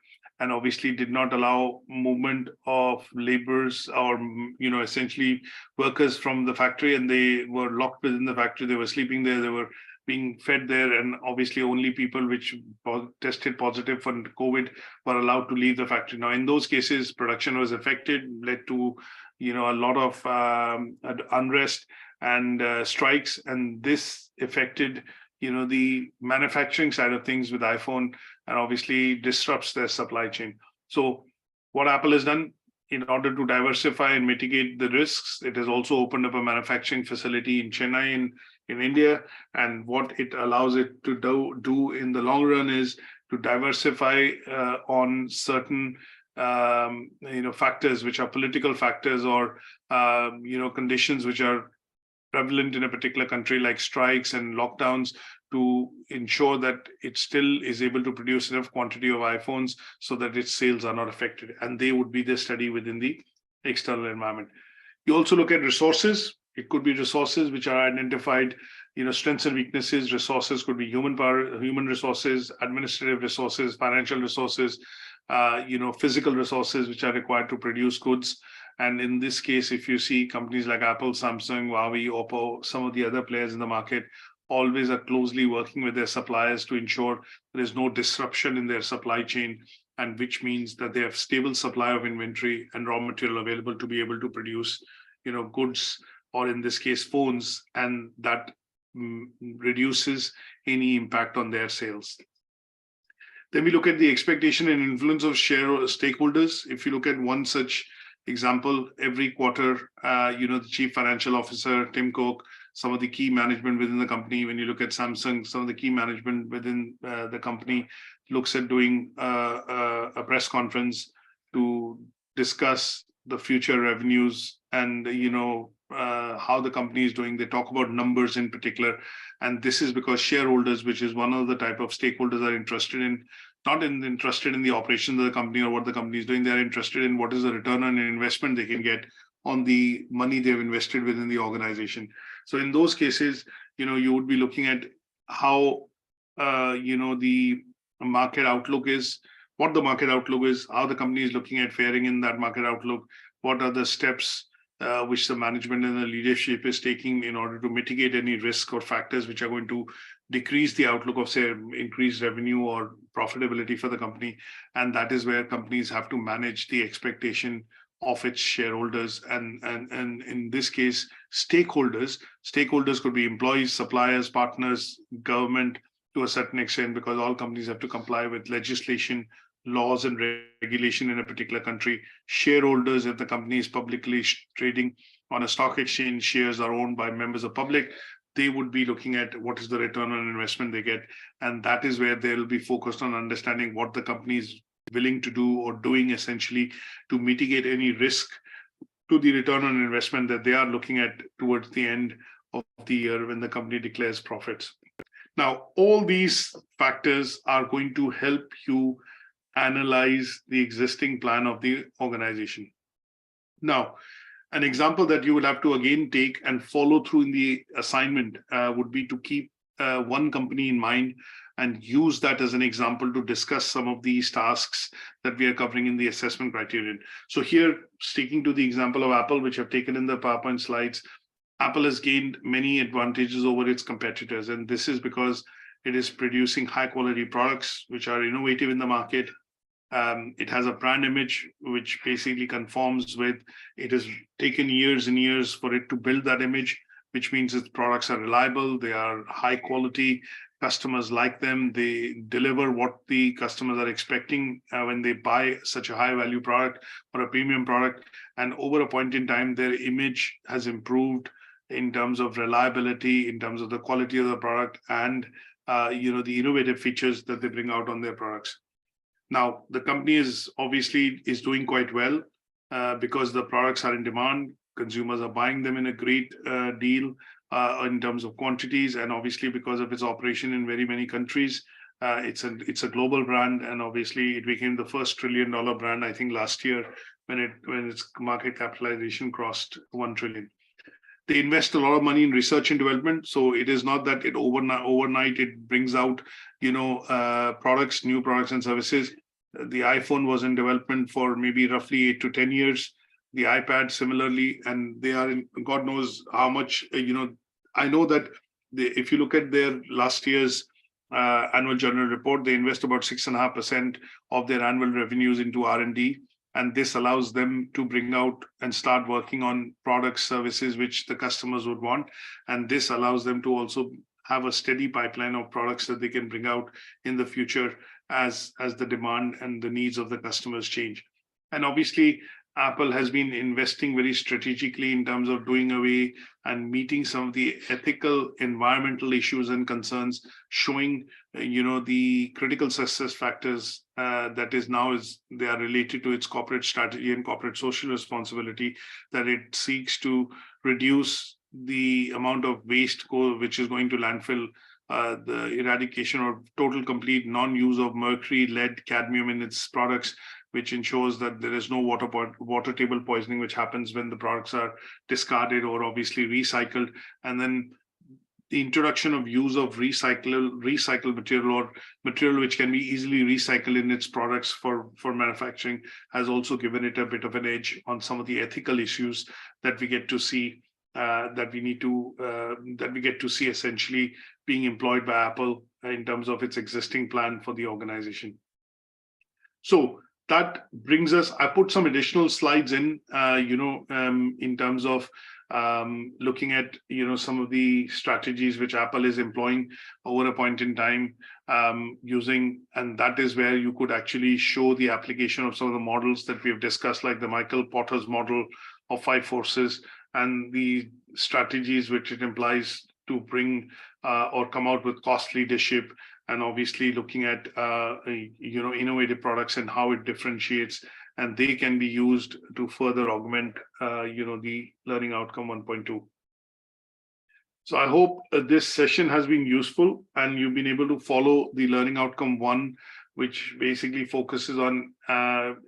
and obviously did not allow movement of laborers or essentially workers from the factory, and they were locked within the factory. They were sleeping there, they were being fed there, and obviously only people which tested positive for COVID were allowed to leave the factory. Now, in those cases, production was affected, led to a lot of unrest and strikes, and this affected the manufacturing side of things with iPhone, and obviously disrupts their supply chain. So what Apple has done in order to diversify and mitigate the risks, it has also opened up a manufacturing facility in Chennai in India. And what it allows it to do in the long run is to diversify on certain factors which are political factors or conditions which are prevalent in a particular country, like strikes and lockdowns, to ensure that it still is able to produce enough quantity of iPhones so that its sales are not affected. And they would be the study within the external environment. You also look at resources. It could be resources which are identified, strengths and weaknesses. Resources could be human power, human resources, administrative resources, financial resources, physical resources which are required to produce goods. And in this case, if you see companies like Apple, Samsung, Huawei, Oppo, some of the other players in the market always are closely working with their suppliers to ensure there is no disruption in their supply chain, and which means that they have stable supply of inventory and raw material available to be able to produce, goods, or in this case, phones, and that reduces any impact on their sales. Then we look at the expectation and influence of stakeholders. If you look at one such example, every quarter, the chief financial officer, Tim Cook, some of the key management within the company, when you look at Samsung, some of the key management within the company looks at doing a press conference to discuss the future revenues and, how the company is doing. They talk about numbers in particular. And this is because shareholders, which is one of the type of stakeholders, are interested in the operations of the company or what the company is doing. They're interested in what is the return on investment they can get on the money they've invested within the organization. So in those cases, you would be looking at how, the market outlook is, what the market outlook is, how the company is looking at faring in that market outlook, what are the steps which the management and the leadership is taking in order to mitigate any risk or factors which are going to decrease the outlook of, say, increased revenue or profitability for the company. And that is where companies have to manage the expectation of its shareholders and in this case, stakeholders. Stakeholders could be employees, suppliers, partners, government to a certain extent, because all companies have to comply with legislation, laws and regulation in a particular country. Shareholders, if the company is publicly trading on a stock exchange, shares are owned by members of public, they would be looking at what is the return on investment they get. And that is where they'll be focused on understanding what the company is willing to do or doing essentially to mitigate any risk to the return on investment that they are looking at towards the end of the year when the company declares profits. Now, all these factors are going to help you analyze the existing plan of the organization. Now, an example that you will have to again take and follow through in the assignment would be to keep one company in mind and use that as an example to discuss some of these tasks that we are covering in the assessment criterion. So here, sticking to the example of Apple, which I've taken in the PowerPoint slides, Apple has gained many advantages over its competitors. And this is because it is producing high quality products, which are innovative in the market. It has a brand image, which basically conforms with, it has taken years and years for it to build that image, which means its products are reliable, they are high quality, customers like them, they deliver what the customers are expecting when they buy such a high value product or a premium product. And over a point in time, their image has improved in terms of reliability, in terms of the quality of the product, and the innovative features that they bring out on their products. Now, the company is doing quite well because the products are in demand. Consumers are buying them in a great deal in terms of quantities, and obviously because of its operation in very many countries, it's a global brand, and obviously it became the first $1 trillion brand, I think, last year when its market capitalization crossed 1 trillion. They invest a lot of money in research and development, so it is not that it overnight it brings out products, new products and services. The iPhone was in development for maybe roughly 8 to 10 years. The iPad similarly, and they are in God knows how much. I know that if you look at their last year's annual journal report, they invest about 6.5% of their annual revenues into R&D. And this allows them to bring out and start working on products, services which the customers would want. And this allows them to also have a steady pipeline of products that they can bring out in the future as the demand and the needs of the customers change. And obviously, Apple has been investing very strategically in terms of doing away and meeting some of the ethical, environmental issues and concerns, showing the critical success factors they are related to its corporate strategy and corporate social responsibility, that it seeks to reduce the amount of waste which is going to landfill, the eradication or total complete non-use of mercury, lead, cadmium in its products, which ensures that there is no water table poisoning, which happens when the products are discarded or obviously recycled. And then the introduction of use of recycled material or material which can be easily recycled in its products for manufacturing has also given it a bit of an edge on some of the ethical issues that we get to see, that we get to see essentially being employed by Apple in terms of its existing plan for the organization. So that brings us, I put some additional slides in, in terms of looking at, some of the strategies which Apple is employing over a point in time using, and that is where you could actually show the application of some of the models that we have discussed, like the Michael Porter's model of 5 forces and the strategies which it implies to bring or come out with cost leadership, and obviously looking at innovative products and how it differentiates, and they can be used to further augment the learning outcome 1.2. So I hope this session has been useful and you've been able to follow the learning outcome 1, which basically focuses on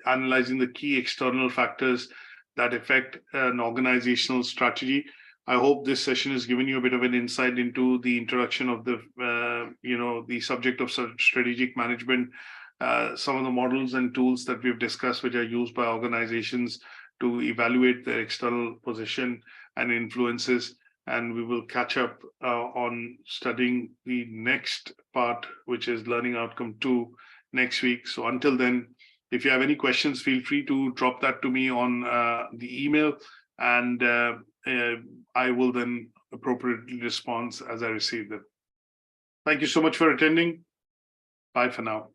analyzing the key external factors that affect an organizational strategy. I hope this session has given you a bit of an insight into the introduction of the, the subject of strategic management, some of the models and tools that we've discussed, which are used by organizations to evaluate their external position and influences. And we will catch up on studying the next part, which is learning outcome 2 next week. So until then, if you have any questions, feel free to drop that to me on the email, and I will then appropriately respond as I receive them. Thank you so much for attending. Bye for now.